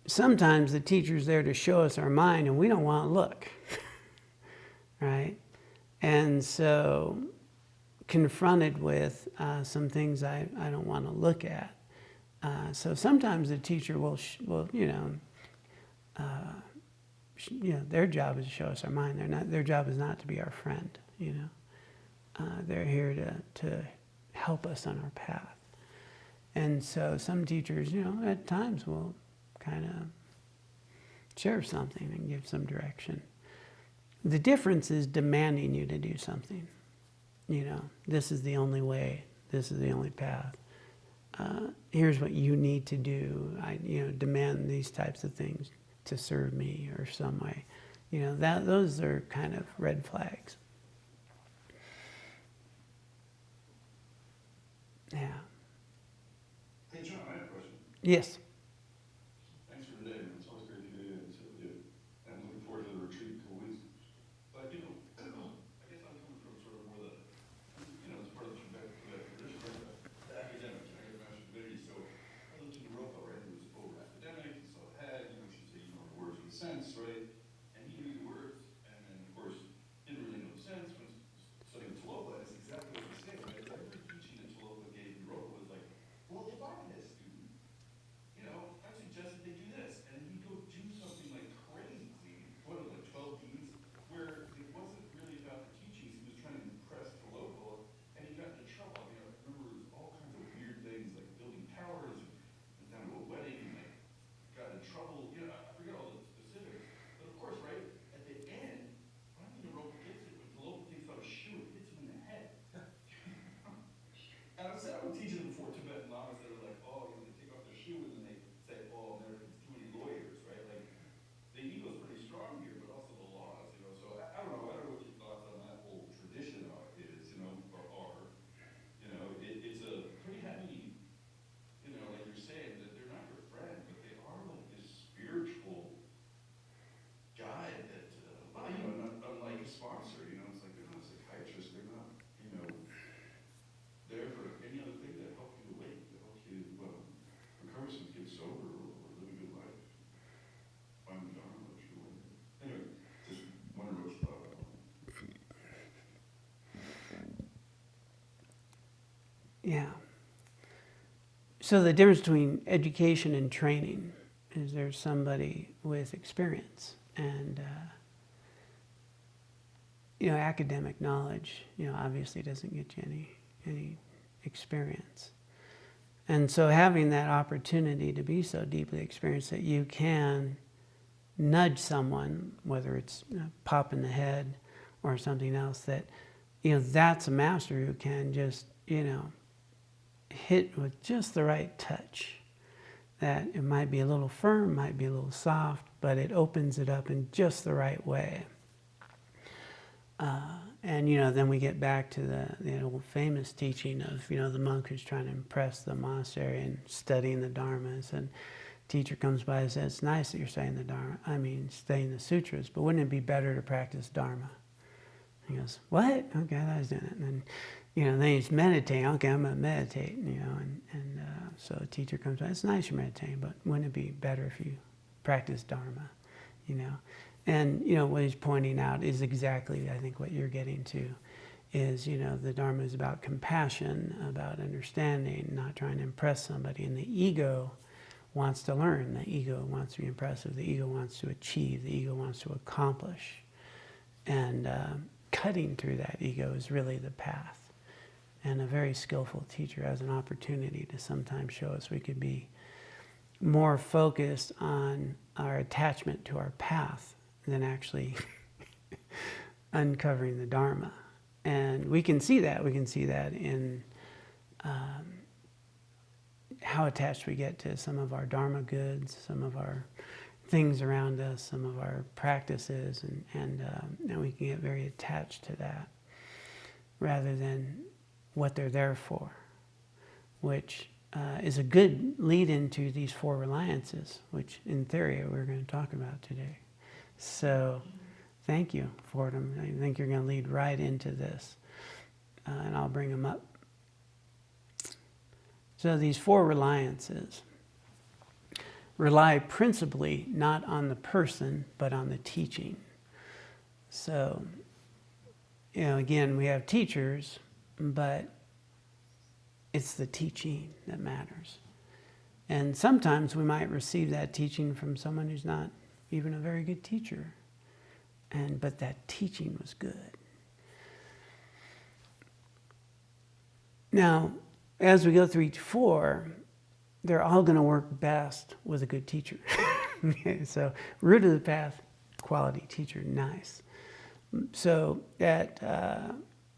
sometimes the teacher's there to show us our mind, and we don't want to look, right? And so, confronted with some things I don't want to look at. So sometimes the teacher will their job is to show us our mind. Their job is not to be our friend. They're here to help us on our path. And so some teachers, at times will kind of share something and give some direction. The difference is demanding you to do something. This is the only way. This is the only path. Here's what you need to do. I demand these types of things to serve me or some way. Those are kind of red flags. Yeah. Hey, John, I have a question. Yes. Thanks for today, man. It's always great to get in and sit with you. And I'm looking forward to the retreat in a couple weeks. But, I guess I'm coming from sort of more the, it's part of the Tibet tradition, right? The academic, I got a master's degree, so I looked into Ropa, right? He was over academic, he saw ahead, you should say, the words with sense, right? And he knew the words, and then, of course, didn't really know the sense when studying Talopa, and it's exactly what you say, right? Every teaching that Talopa gave in Ropa was like, well, if I had a student, I suggested they do this, and then he'd go do something like crazy, what was it, like 12 deeds, where it wasn't really about the teachings, he was trying to impress Talopa, and he got into trouble. I mean, I remember there was all kinds of weird things, like building towers, and went down to a wedding, and got in trouble, I forget all the specifics, but of course, right, at the end, finally Naropa gets it, when Talopa takes out a shoe and hits him in the head. And I've said, I would teach it before Tibetan lamas that are like, they take off their shoe and then they say, Americans, too many lawyers, right? Like, the ego's pretty strong here, but also the laws, so I don't know what your thoughts on that whole tradition is, or are. It's a pretty heavy, like you're saying, that they're not your friend, but they are like this spiritual guide that, not unlike a sponsor, it's like they're not a psychiatrist, they're not, there for any other thing that help you awake, that help you recover since get sober or live a good life, find the Dharma, the true way. Anyway, just wondering what you thought about all that. Yeah. So the difference between education and training is there's somebody with experience and, academic knowledge, obviously doesn't get you any experience. And so having that opportunity to be so deeply experienced that you can nudge someone, whether it's a pop in the head or something else, that, that's a master who can just, hit with just the right touch. That it might be a little firm, might be a little soft, but it opens it up in just the right way. And, then we get back to the old famous teaching of, the monk who's trying to impress the monastery and studying the dharmas. And teacher comes by and says, it's nice that you're studying studying the sutras, but wouldn't it be better to practice dharma? He goes, what? Okay, I thought I was doing it. And then, then he's meditating. Okay, I'm going to meditate, so the teacher comes by, it's nice you're meditating, but wouldn't it be better if you practice dharma, And, what he's pointing out is exactly, I think, what you're getting to is, the Dharma is about compassion, about understanding, not trying to impress somebody. And the ego wants to learn. The ego wants to be impressive. The ego wants to achieve. The ego wants to accomplish. And cutting through that ego is really the path. And a very skillful teacher has an opportunity to sometimes show us we could be more focused on our attachment to our path than actually uncovering the Dharma. And we can see that. We can see that in how attached we get to some of our Dharma goods, some of our things around us, some of our practices, and we can get very attached to that rather than what they're there for, which is a good lead into these Four Reliances, which in theory we're going to talk about today. So thank you for them. I think you're going to lead right into this, and I'll bring them up. So these Four Reliances rely principally not on the person, but on the teaching. So, again, we have teachers, but it's the teaching that matters. And sometimes we might receive that teaching from someone who's not even a very good teacher. But that teaching was good. Now, as we go through each four, they're all going to work best with a good teacher. Okay, so root of the path, quality teacher, nice. So at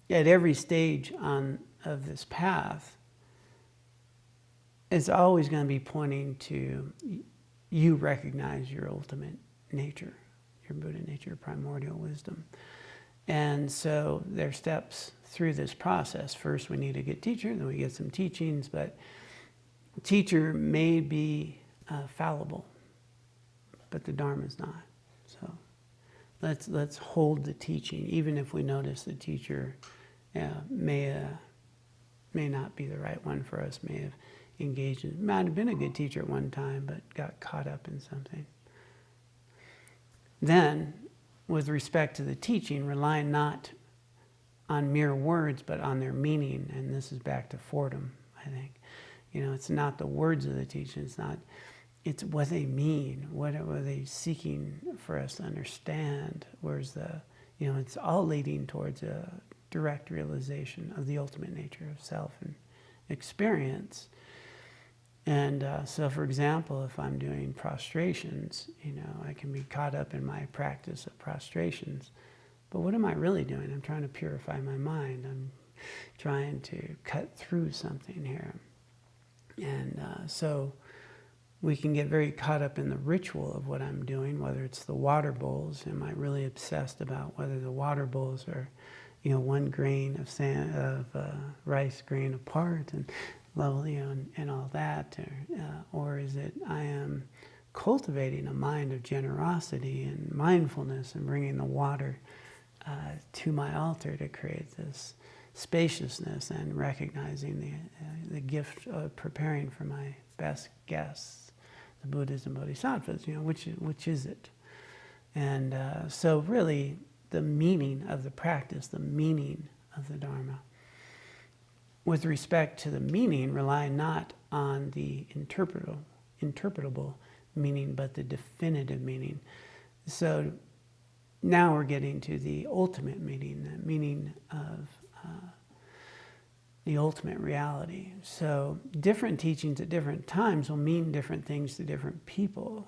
every stage of this path, it's always going to be pointing to you recognize your ultimate nature, your Buddha nature, your primordial wisdom. And so there are steps through this process. First, we need a good teacher, then we get some teachings, but the teacher may be fallible, but the Dharma is not. So let's hold the teaching, even if we notice the teacher may not be the right one for us, may have engaged in, might have been a good teacher at one time, but got caught up in something. Then, with respect to the teaching, rely not on mere words, but on their meaning. And this is back to Fordham, I think. It's not the words of the teaching, it's what they mean. What are they seeking for us to understand? Where's it's all leading towards a direct realization of the ultimate nature of self and experience. And so, for example, if I'm doing prostrations, I can be caught up in my practice of prostrations. But what am I really doing? I'm trying to purify my mind. I'm trying to cut through something here. And so we can get very caught up in the ritual of what I'm doing, whether it's the water bowls. Am I really obsessed about whether the water bowls are, one grain of rice grain apart and level, and all that, or is it I am cultivating a mind of generosity and mindfulness and bringing the water to my altar to create this spaciousness and recognizing the gift of preparing for my best guests, the Buddhas and Bodhisattvas, which is it? And so really the meaning of the practice, the meaning of the Dharma. With respect to the meaning, rely not on the interpretable meaning, but the definitive meaning. So now we're getting to the ultimate meaning, the meaning of the ultimate reality. So different teachings at different times will mean different things to different people.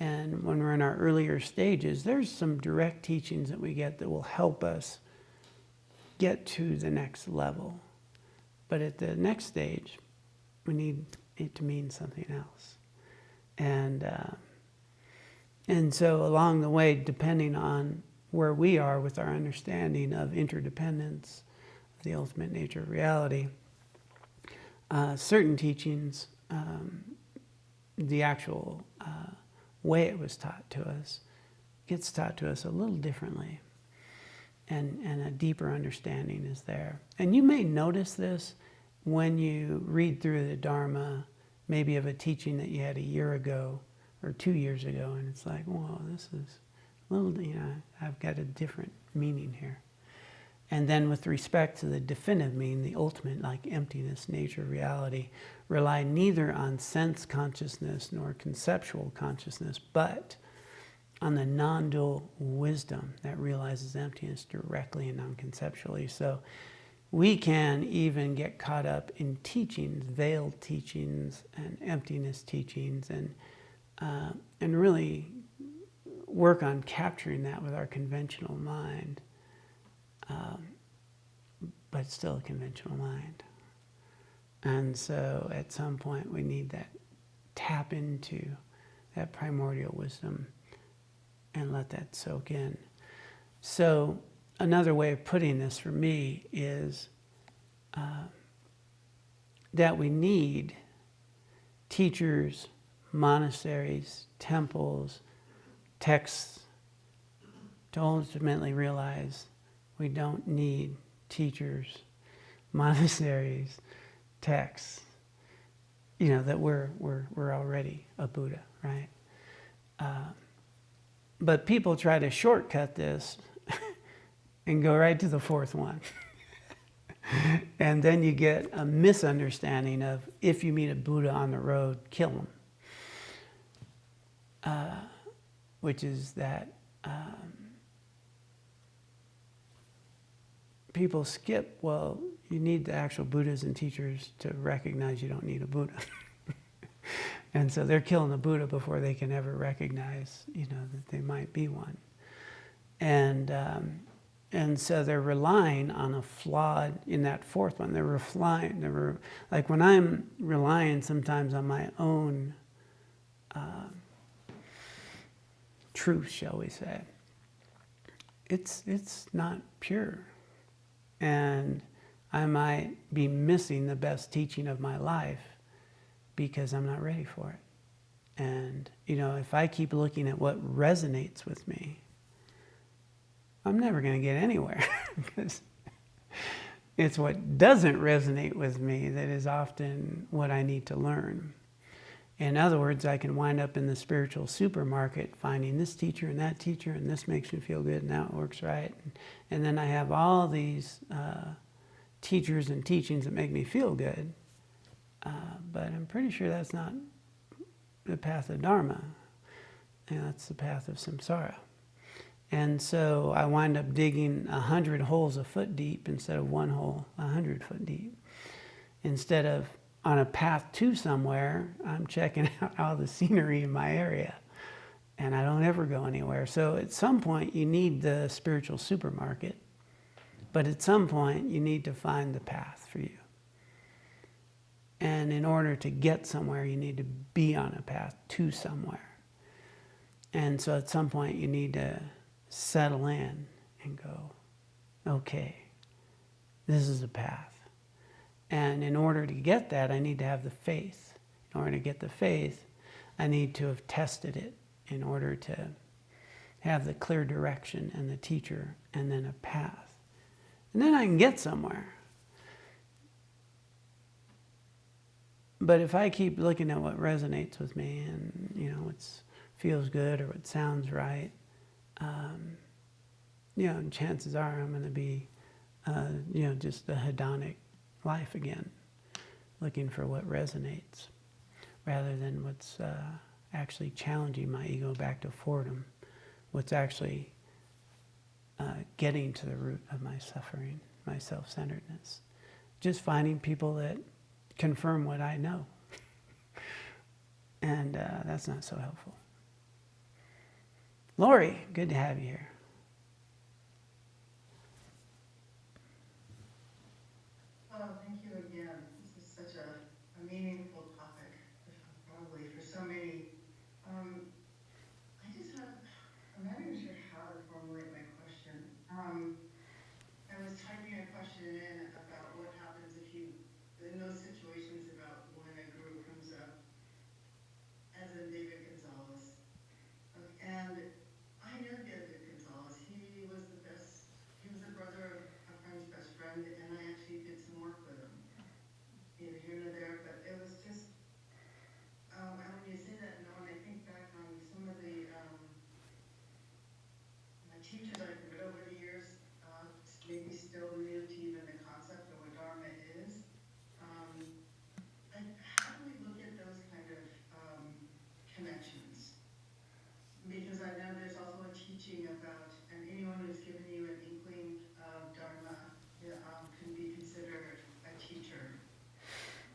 And when we're in our earlier stages, there's some direct teachings that we get that will help us get to the next level. But at the next stage, we need it to mean something else. And so along the way, depending on where we are with our understanding of interdependence, of the ultimate nature of reality, certain teachings, the actual way it was taught to us, gets taught to us a little differently. And a deeper understanding is there. And you may notice this when you read through the Dharma, maybe of a teaching that you had a year ago or 2 years ago, and it's like, whoa, this is a little, I've got a different meaning here. And then with respect to the definitive meaning, the ultimate, like emptiness, nature, reality, rely neither on sense consciousness nor conceptual consciousness, but on the non-dual wisdom that realizes emptiness directly and non-conceptually. So we can even get caught up in teachings, veiled teachings and emptiness teachings, and really work on capturing that with our conventional mind, but still a conventional mind. And so at some point we need that tap into that primordial wisdom and let that soak in. So another way of putting this for me is that we need teachers, monasteries, temples, texts to ultimately realize we don't need teachers, monasteries, texts, that we're already a Buddha, right? But people try to shortcut this and go right to the fourth one. And then you get a misunderstanding of, if you meet a Buddha on the road, kill him. Which is that people skip, well, you need the actual Buddhas and teachers to recognize you don't need a Buddha. And so they're killing the Buddha before they can ever recognize, that they might be one. And so they're relying on a flawed, in that fourth one, like when I'm relying sometimes on my own truth, shall we say, it's not pure. And I might be missing the best teaching of my life because I'm not ready for it. And, if I keep looking at what resonates with me, I'm never going to get anywhere because it's what doesn't resonate with me that is often what I need to learn. In other words, I can wind up in the spiritual supermarket finding this teacher and that teacher, and this makes me feel good and that works right. And then I have all these teachers and teachings that make me feel good, but I'm pretty sure that's not the path of Dharma. That's the path of samsara. And so I wind up digging 100 holes a foot deep instead of one hole 100 foot deep. Instead of on a path to somewhere, I'm checking out all the scenery in my area. And I don't ever go anywhere. So at some point you need the spiritual supermarket. But at some point you need to find the path for you. And in order to get somewhere, you need to be on a path to somewhere. And so at some point you need to settle in and go, okay, this is a path. And in order to get that, I need to have the faith. In order to get the faith, I need to have tested it in order to have the clear direction and the teacher and then a path. And then I can get somewhere. But if I keep looking at what resonates with me and, what feels good or what sounds right, chances are I'm going to be, just a hedonic life again, looking for what resonates, rather than what's actually challenging my ego back to Fordham, what's actually getting to the root of my suffering, my self-centeredness. Just finding people that confirm what I know. And that's not so helpful. Lori, good to have you here. Oh, thank you again. This is such a meaningful topic, probably for so many. I'm not even sure how to formulate my question. I was typing a question in about what happens in those situations about when a guru comes up, as in David Gonzalez. And I knew David Gonzalez. He was the brother of a friend's best friend, and I actually did some work with him. Neither here nor there, but it was just, and when you say that, when I think back on some of the teachers I've met over the years, maybe still new to even the concept of what Dharma is, how do we look at those kind of connections? Because I know there's also a teaching about, and anyone who's given you an inkling of Dharma can be considered a teacher.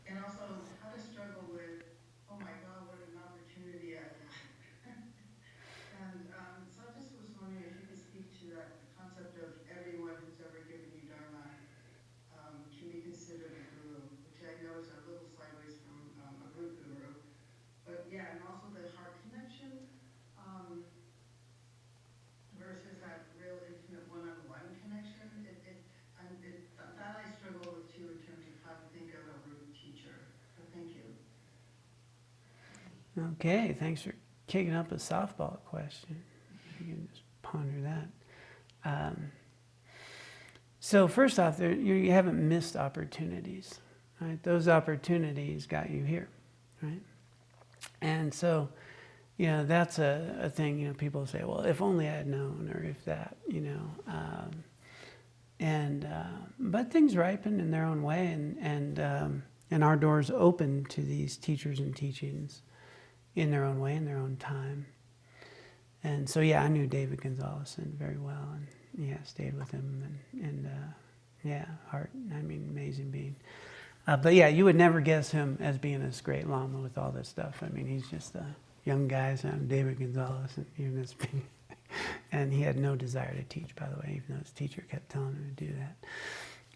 And also how to struggle with, oh my God, what an opportunity I had. And so I just was wondering if you could speak to that, the concept of everyone who's ever given you Dharma can be considered a guru, which I know is a little sideways from a root guru. But yeah, and also the heart connection versus that real intimate one-on-one connection. That I struggle with too in terms of how to think of a root teacher. So thank you. Okay, thanks for kicking up a softball question. You can just ponder that. So first off, you haven't missed opportunities, right? Those opportunities got you here, right? And so, that's a thing, people say, well, if only I had known, or if that, but things ripen in their own way, and our doors open to these teachers and teachings in their own way, in their own time. And so, I knew David Gonzalez very well, and stayed with him, and amazing being. But yeah, you would never guess him as being this great Lama with all this stuff. I mean, he's just a young guy, son David Gonzalez, and even this and he had no desire to teach, by the way, even though his teacher kept telling him to do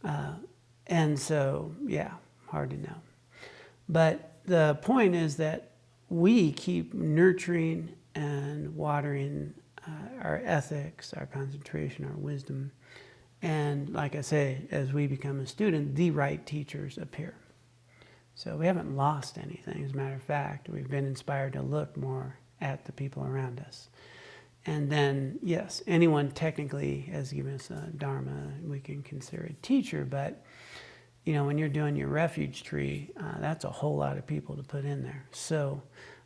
that. And so, yeah, hard to know. But the point is that we keep nurturing and watering our ethics, our concentration, our wisdom. And like I say, as we become a student, the right teachers appear. So we haven't lost anything. As a matter of fact, we've been inspired to look more at the people around us. And then, yes, anyone technically has given us a dharma, we can consider a teacher, but you know, when you're doing your refuge tree, that's a whole lot of people to put in there. So,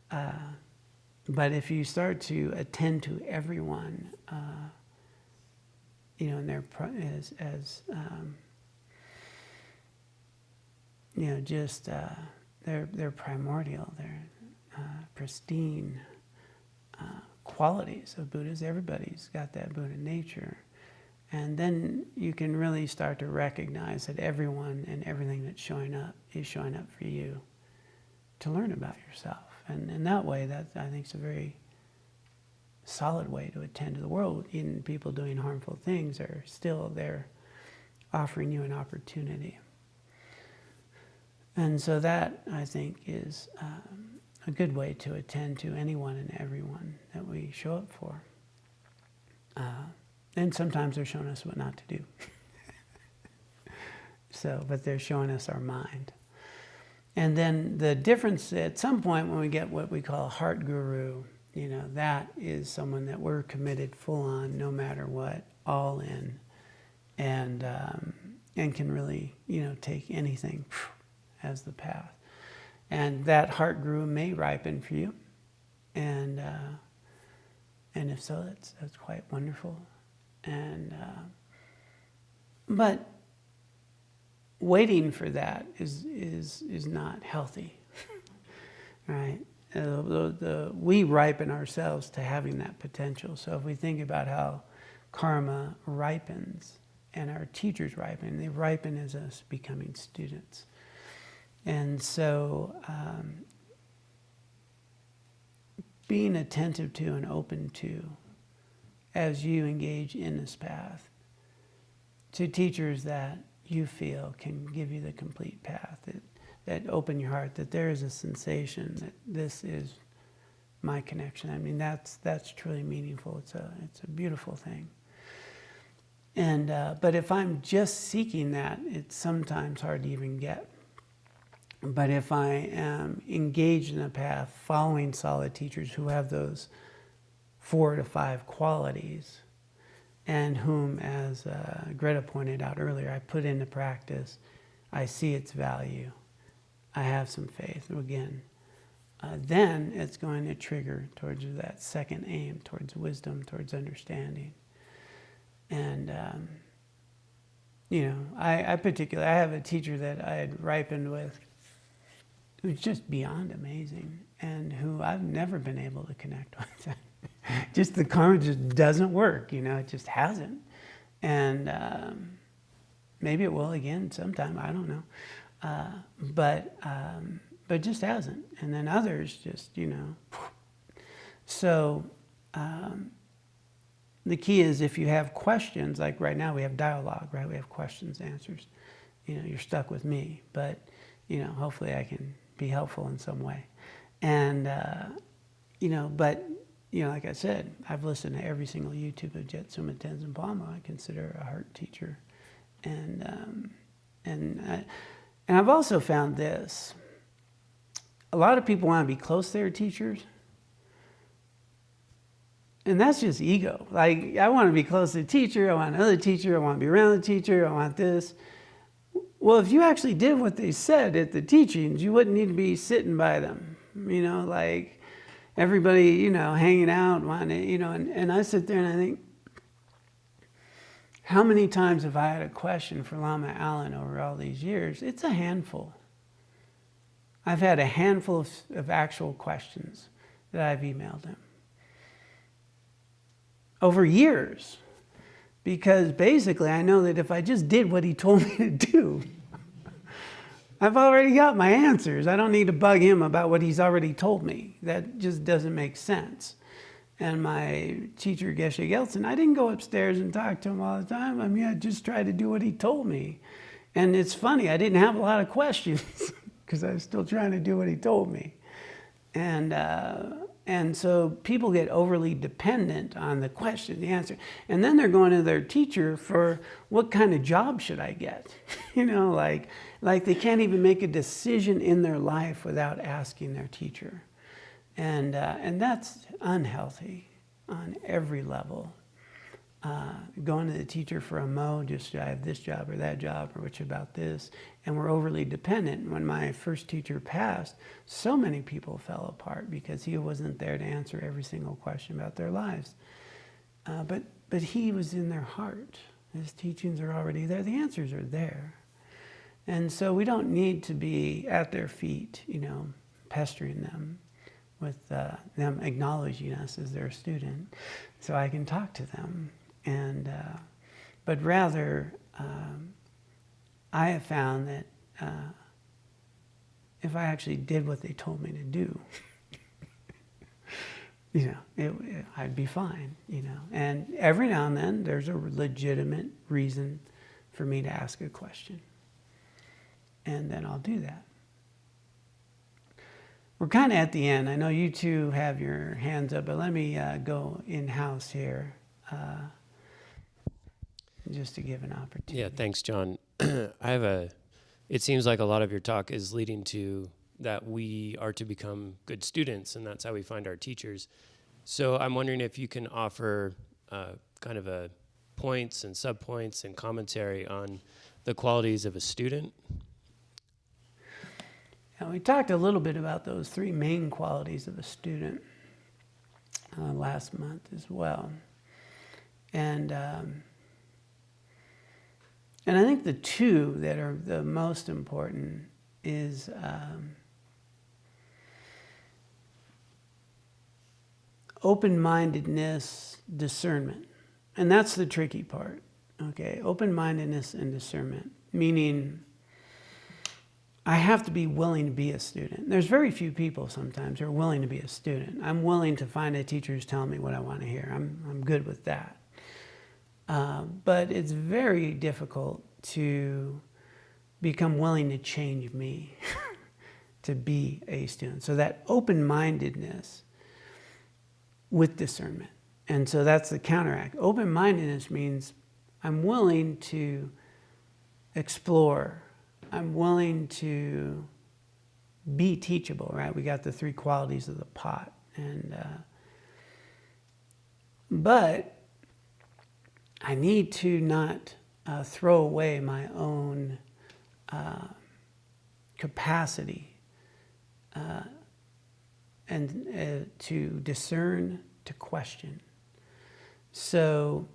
but if you start to attend to everyone, you know, and they're you know, just they're primordial, they're pristine qualities of Buddhas. Everybody's got that Buddha nature. And then you can really start to recognize that everyone and everything that's showing up is showing up for you to learn about yourself. And in that way, that I think is a very solid way to attend to the world. Even people doing harmful things are still there offering you an opportunity. And so that, I think, is a good way to attend to anyone and everyone that we show up for. And sometimes they're showing us what not to do. So, but they're showing us our mind. And then the difference at some point when we get what we call a heart guru, you know, that is someone that we're committed full on, no matter what, all in, and can really, you know, take anything as the path. And that heart guru may ripen for you, and if so, that's quite wonderful. And but waiting for that is not healthy, right? We ripen ourselves to having that potential. So if we think about how karma ripens and our teachers ripen, they ripen as us becoming students. And so being attentive to and open to, as you engage in this path, to teachers that you feel can give you the complete path, that open your heart, that there is a sensation that this is my connection. I mean, that's truly meaningful. It's a beautiful thing. And but if I'm just seeking that, it's sometimes hard to even get. But if I am engaged in a path, following solid teachers who have those 4 to 5 qualities, and whom, as Greta pointed out earlier, I put into practice, I see its value, I have some faith, again, then it's going to trigger towards that second aim, towards wisdom, towards understanding. And, you know, I have a teacher that I had ripened with, who's just beyond amazing, and who I've never been able to connect with. Just the karma just doesn't work, you know, it just hasn't. And maybe it will again sometime, I don't know. But just hasn't. And then others just, you know. So the key is, if you have questions, like right now we have dialogue, right? We have questions, answers. You know, you're stuck with me, but, you know, hopefully I can be helpful in some way. And, you know, but, you know, like I said, I've listened to every single YouTube of Jet Suma Tenzin Palmo. I consider a heart teacher. And I've also found this. A lot of people want to be close to their teachers. And that's just ego. Like, I want to be close to the teacher. I want another teacher. I want to be around the teacher. I want this. Well, if you actually did what they said at the teachings, you wouldn't need to be sitting by them. You know, like everybody, you know, hanging out, wanting, you know, and I sit there and I think, how many times have I had a question for Lama Allen over all these years? It's a handful. I've had a handful of actual questions that I've emailed him over years. Because basically I know that if I just did what he told me to do, I've already got my answers. I don't need to bug him about what he's already told me. That just doesn't make sense. And my teacher, Geshe Gelson, I didn't go upstairs and talk to him all the time. I mean, I just tried to do what he told me. And it's funny, I didn't have a lot of questions because I was still trying to do what he told me. And so people get overly dependent on the question, the answer. And then they're going to their teacher for what kind of job should I get? You know, like they can't even make a decision in their life without asking their teacher. And that's unhealthy on every level. Going to the teacher for a just I have this job or that job or which about this, and we're overly dependent. When my first teacher passed, so many people fell apart because he wasn't there to answer every single question about their lives. But he was in their heart. His teachings are already there. The answers are there. And so we don't need to be at their feet, you know, pestering them with them acknowledging us as their student so I can talk to them. And but rather, I have found that if I actually did what they told me to do, you know, I'd be fine, you know. And every now and then, there's a legitimate reason for me to ask a question. And then I'll do that. We're kind of at the end. I know you two have your hands up, but let me go in-house here. Just to give an opportunity. Yeah, thanks, John. It seems like a lot of your talk is leading to that we are to become good students, and that's how we find our teachers. So I'm wondering if you can offer kind of a points and subpoints and commentary on the qualities of a student. And we talked a little bit about those three main qualities of a student last month as well. And I think the two that are the most important is open-mindedness, discernment. And that's the tricky part, okay? Open-mindedness and discernment, meaning I have to be willing to be a student. There's very few people sometimes who are willing to be a student. I'm willing to find a teacher who's telling me what I want to hear. I'm good with that. But it's very difficult to become willing to change me to be a student. So that open-mindedness with discernment. And so that's the counteract. Open-mindedness means I'm willing to explore. I'm willing to be teachable, right? We got the three qualities of the pot. But I need to not throw away my own capacity and to discern, to question. So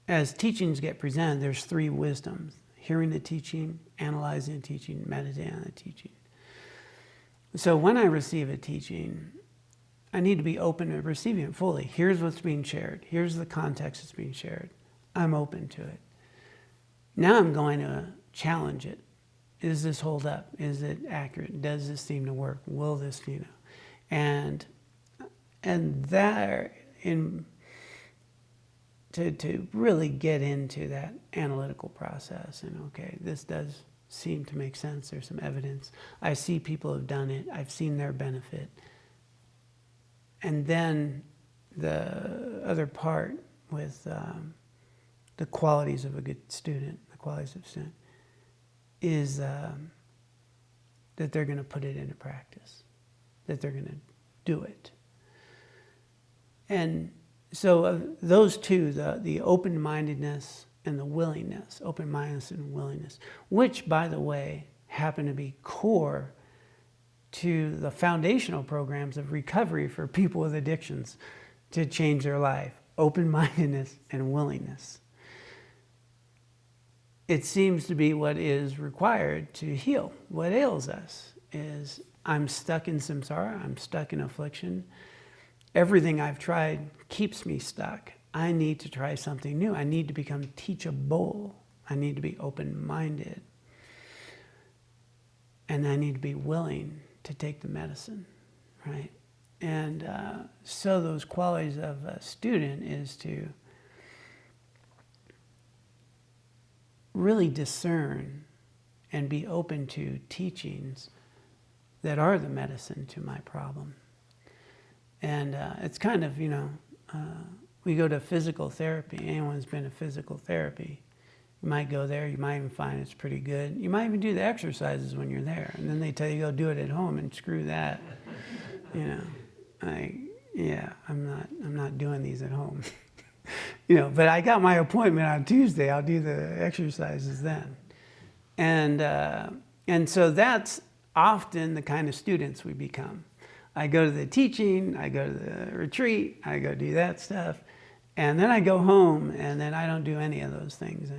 as teachings get presented, there's three wisdoms: hearing the teaching, analyzing the teaching, meditating on the teaching. So when I receive a teaching, I need to be open to receiving it fully. Here's what's being shared. Here's the context that's being shared. I'm open to it. Now I'm going to challenge it. Does this hold up? Is it accurate? Does this seem to work? Will this, you know? And there, to really get into that analytical process and, okay, this does seem to make sense. There's some evidence. I see people have done it. I've seen their benefit. And then the other part with the qualities of a good student, the qualities of a student, is that they're going to put it into practice, that they're going to do it. And so those two, the open-mindedness and the willingness, open-mindedness and willingness, which, by the way, happen to be core to the foundational programs of recovery for people with addictions to change their life. Open-mindedness and willingness. It seems to be what is required to heal. What ails us is I'm stuck in samsara, I'm stuck in affliction. Everything I've tried keeps me stuck. I need to try something new. I need to become teachable. I need to be open-minded. And I need to be willing to take the medicine, right? And so those qualities of a student is to really discern and be open to teachings that are the medicine to my problem. And it's kind of, we go to physical therapy. Anyone who's been to physical therapy, you might go there, you might even find it's pretty good. You might even do the exercises when you're there. And then they tell you, go do it at home, and screw that. I'm not doing these at home. But I got my appointment on Tuesday. I'll do the exercises then. And so that's often the kind of students we become. I go to the teaching, I go to the retreat, I go do that stuff. And then I go home, and then I don't do any of those things,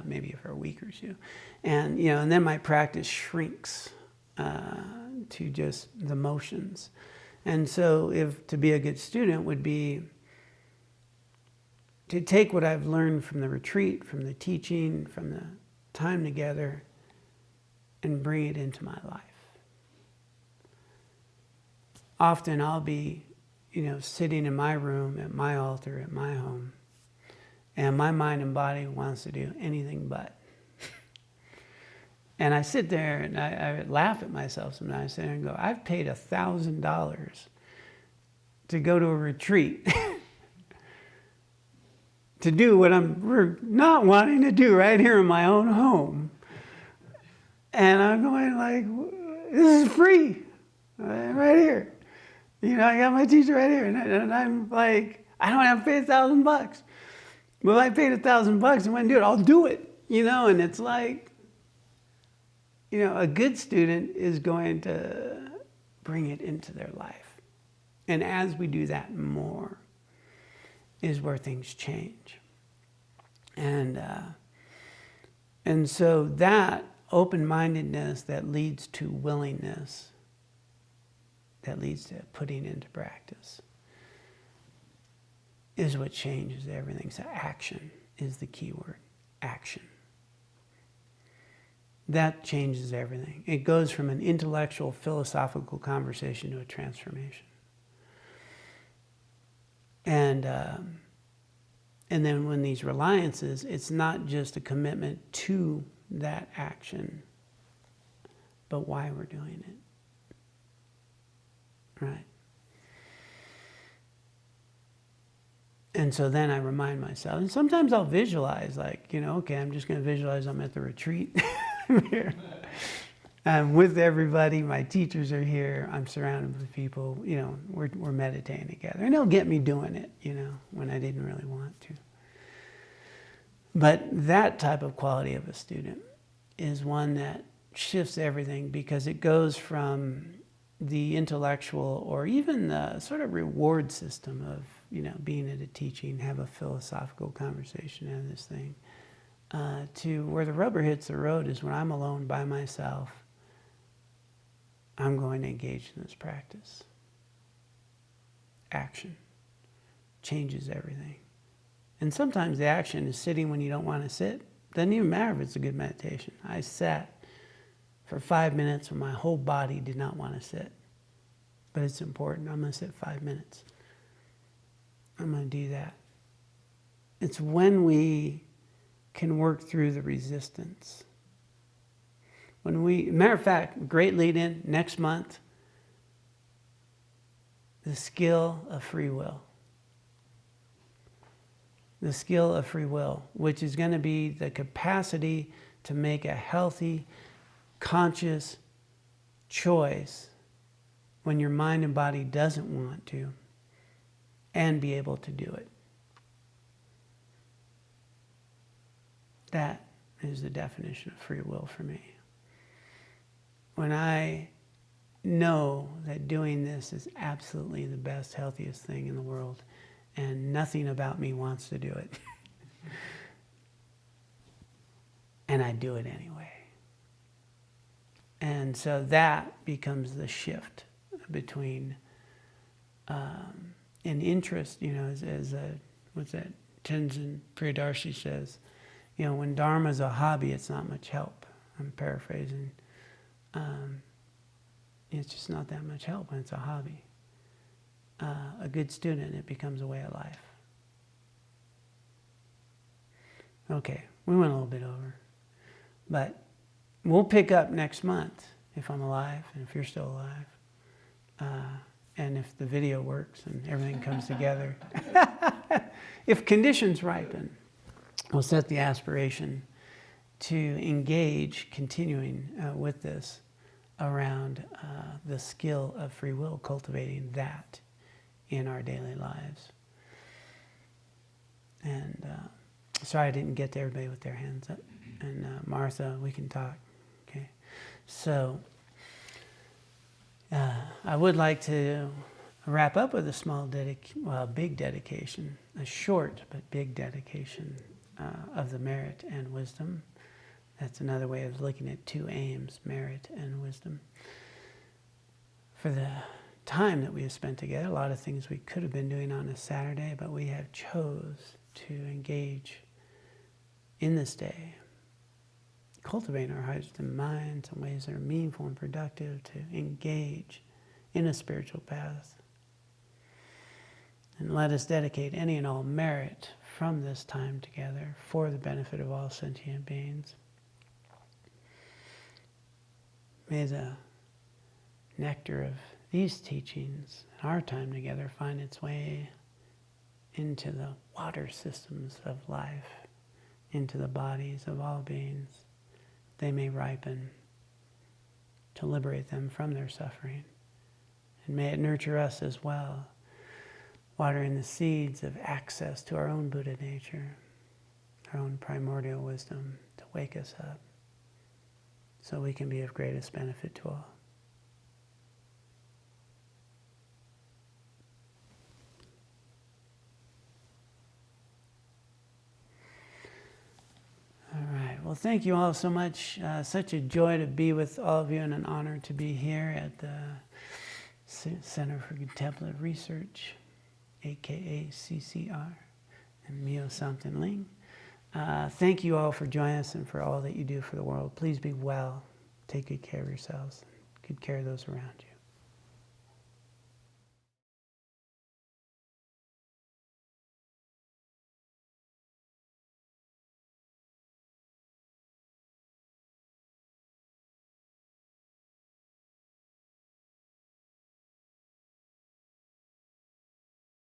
maybe for a week or two. And then my practice shrinks to just the motions. And so to be a good student would be to take what I've learned from the retreat, from the teaching, from the time together, and bring it into my life. Often I'll be sitting in my room, at my altar, at my home, and my mind and body wants to do anything but. And I sit there and I laugh at myself sometimes. I sit there and go, I've paid $1,000 to go to a retreat to do what I'm not wanting to do right here in my own home. And I'm going like, this is free, right here. I got my teacher right here, and I'm like, I don't have to pay $1,000. But if I paid $1,000 and went and do it, I'll do it. And it's like, a good student is going to bring it into their life. And as we do that more, is where things change. And so that open-mindedness that leads to willingness, that leads to putting into practice, is what changes everything. So action is the key word. Action. That changes everything. It goes from an intellectual, philosophical conversation to a transformation. And then when these reliances, it's not just a commitment to that action, but why we're doing it. Right. And so then I remind myself, and sometimes I'll visualize, like, okay, I'm just going to visualize I'm at the retreat. Here. I'm with everybody. My teachers are here. I'm surrounded with people. We're meditating together. And it'll get me doing it, when I didn't really want to. But that type of quality of a student is one that shifts everything, because it goes from the intellectual or even the sort of reward system of, being at a teaching, have a philosophical conversation, have this thing, to where the rubber hits the road is when I'm alone by myself, I'm going to engage in this practice. Action changes everything. And sometimes the action is sitting when you don't want to sit. Doesn't even matter if it's a good meditation. I sat for 5 minutes when my whole body did not want to sit. But it's important. I'm going to sit 5 minutes. I'm going to do that. It's when we can work through the resistance. Matter of fact, great lead in next month, the skill of free will. The skill of free will, which is going to be the capacity to make a healthy, conscious choice when your mind and body doesn't want to, and be able to do it. That is the definition of free will for me. When I know that doing this is absolutely the best, healthiest thing in the world, and nothing about me wants to do it, and I do it anyway. And so that becomes the shift between an interest, as what's that, Tenzin Priyadarshi says, when Dharma is a hobby, it's not much help. I'm paraphrasing. it's just not that much help when it's a hobby. A good student, it becomes a way of life. Okay, we went a little bit over. But we'll pick up next month if I'm alive and if you're still alive. And if the video works and everything comes together. If conditions ripen, we'll set the aspiration to engage, continuing with this, around the skill of free will, cultivating that in our daily lives. And sorry I didn't get to everybody with their hands up. And Martha, we can talk. Okay. So I would like to wrap up with a small big dedication, a short but big dedication of the merit and wisdom. That's another way of looking at two aims, merit and wisdom. For the time that we have spent together, a lot of things we could have been doing on a Saturday, but we have chose to engage in this day, cultivating our hearts and minds in ways that are meaningful and productive, to engage in a spiritual path. And let us dedicate any and all merit from this time together for the benefit of all sentient beings. May the nectar of these teachings and our time together find its way into the water systems of life, into the bodies of all beings. They may ripen to liberate them from their suffering. And may it nurture us as well, watering the seeds of access to our own Buddha nature, our own primordial wisdom, to wake us up so we can be of greatest benefit to all. All right. Well, thank you all so much. Such a joy to be with all of you and an honor to be here at the Center for Contemplative Research, aka CCR, and Mio Samten Ling. Thank you all for joining us and for all that you do for the world. Please be well. Take good care of yourselves. Good care of those around you.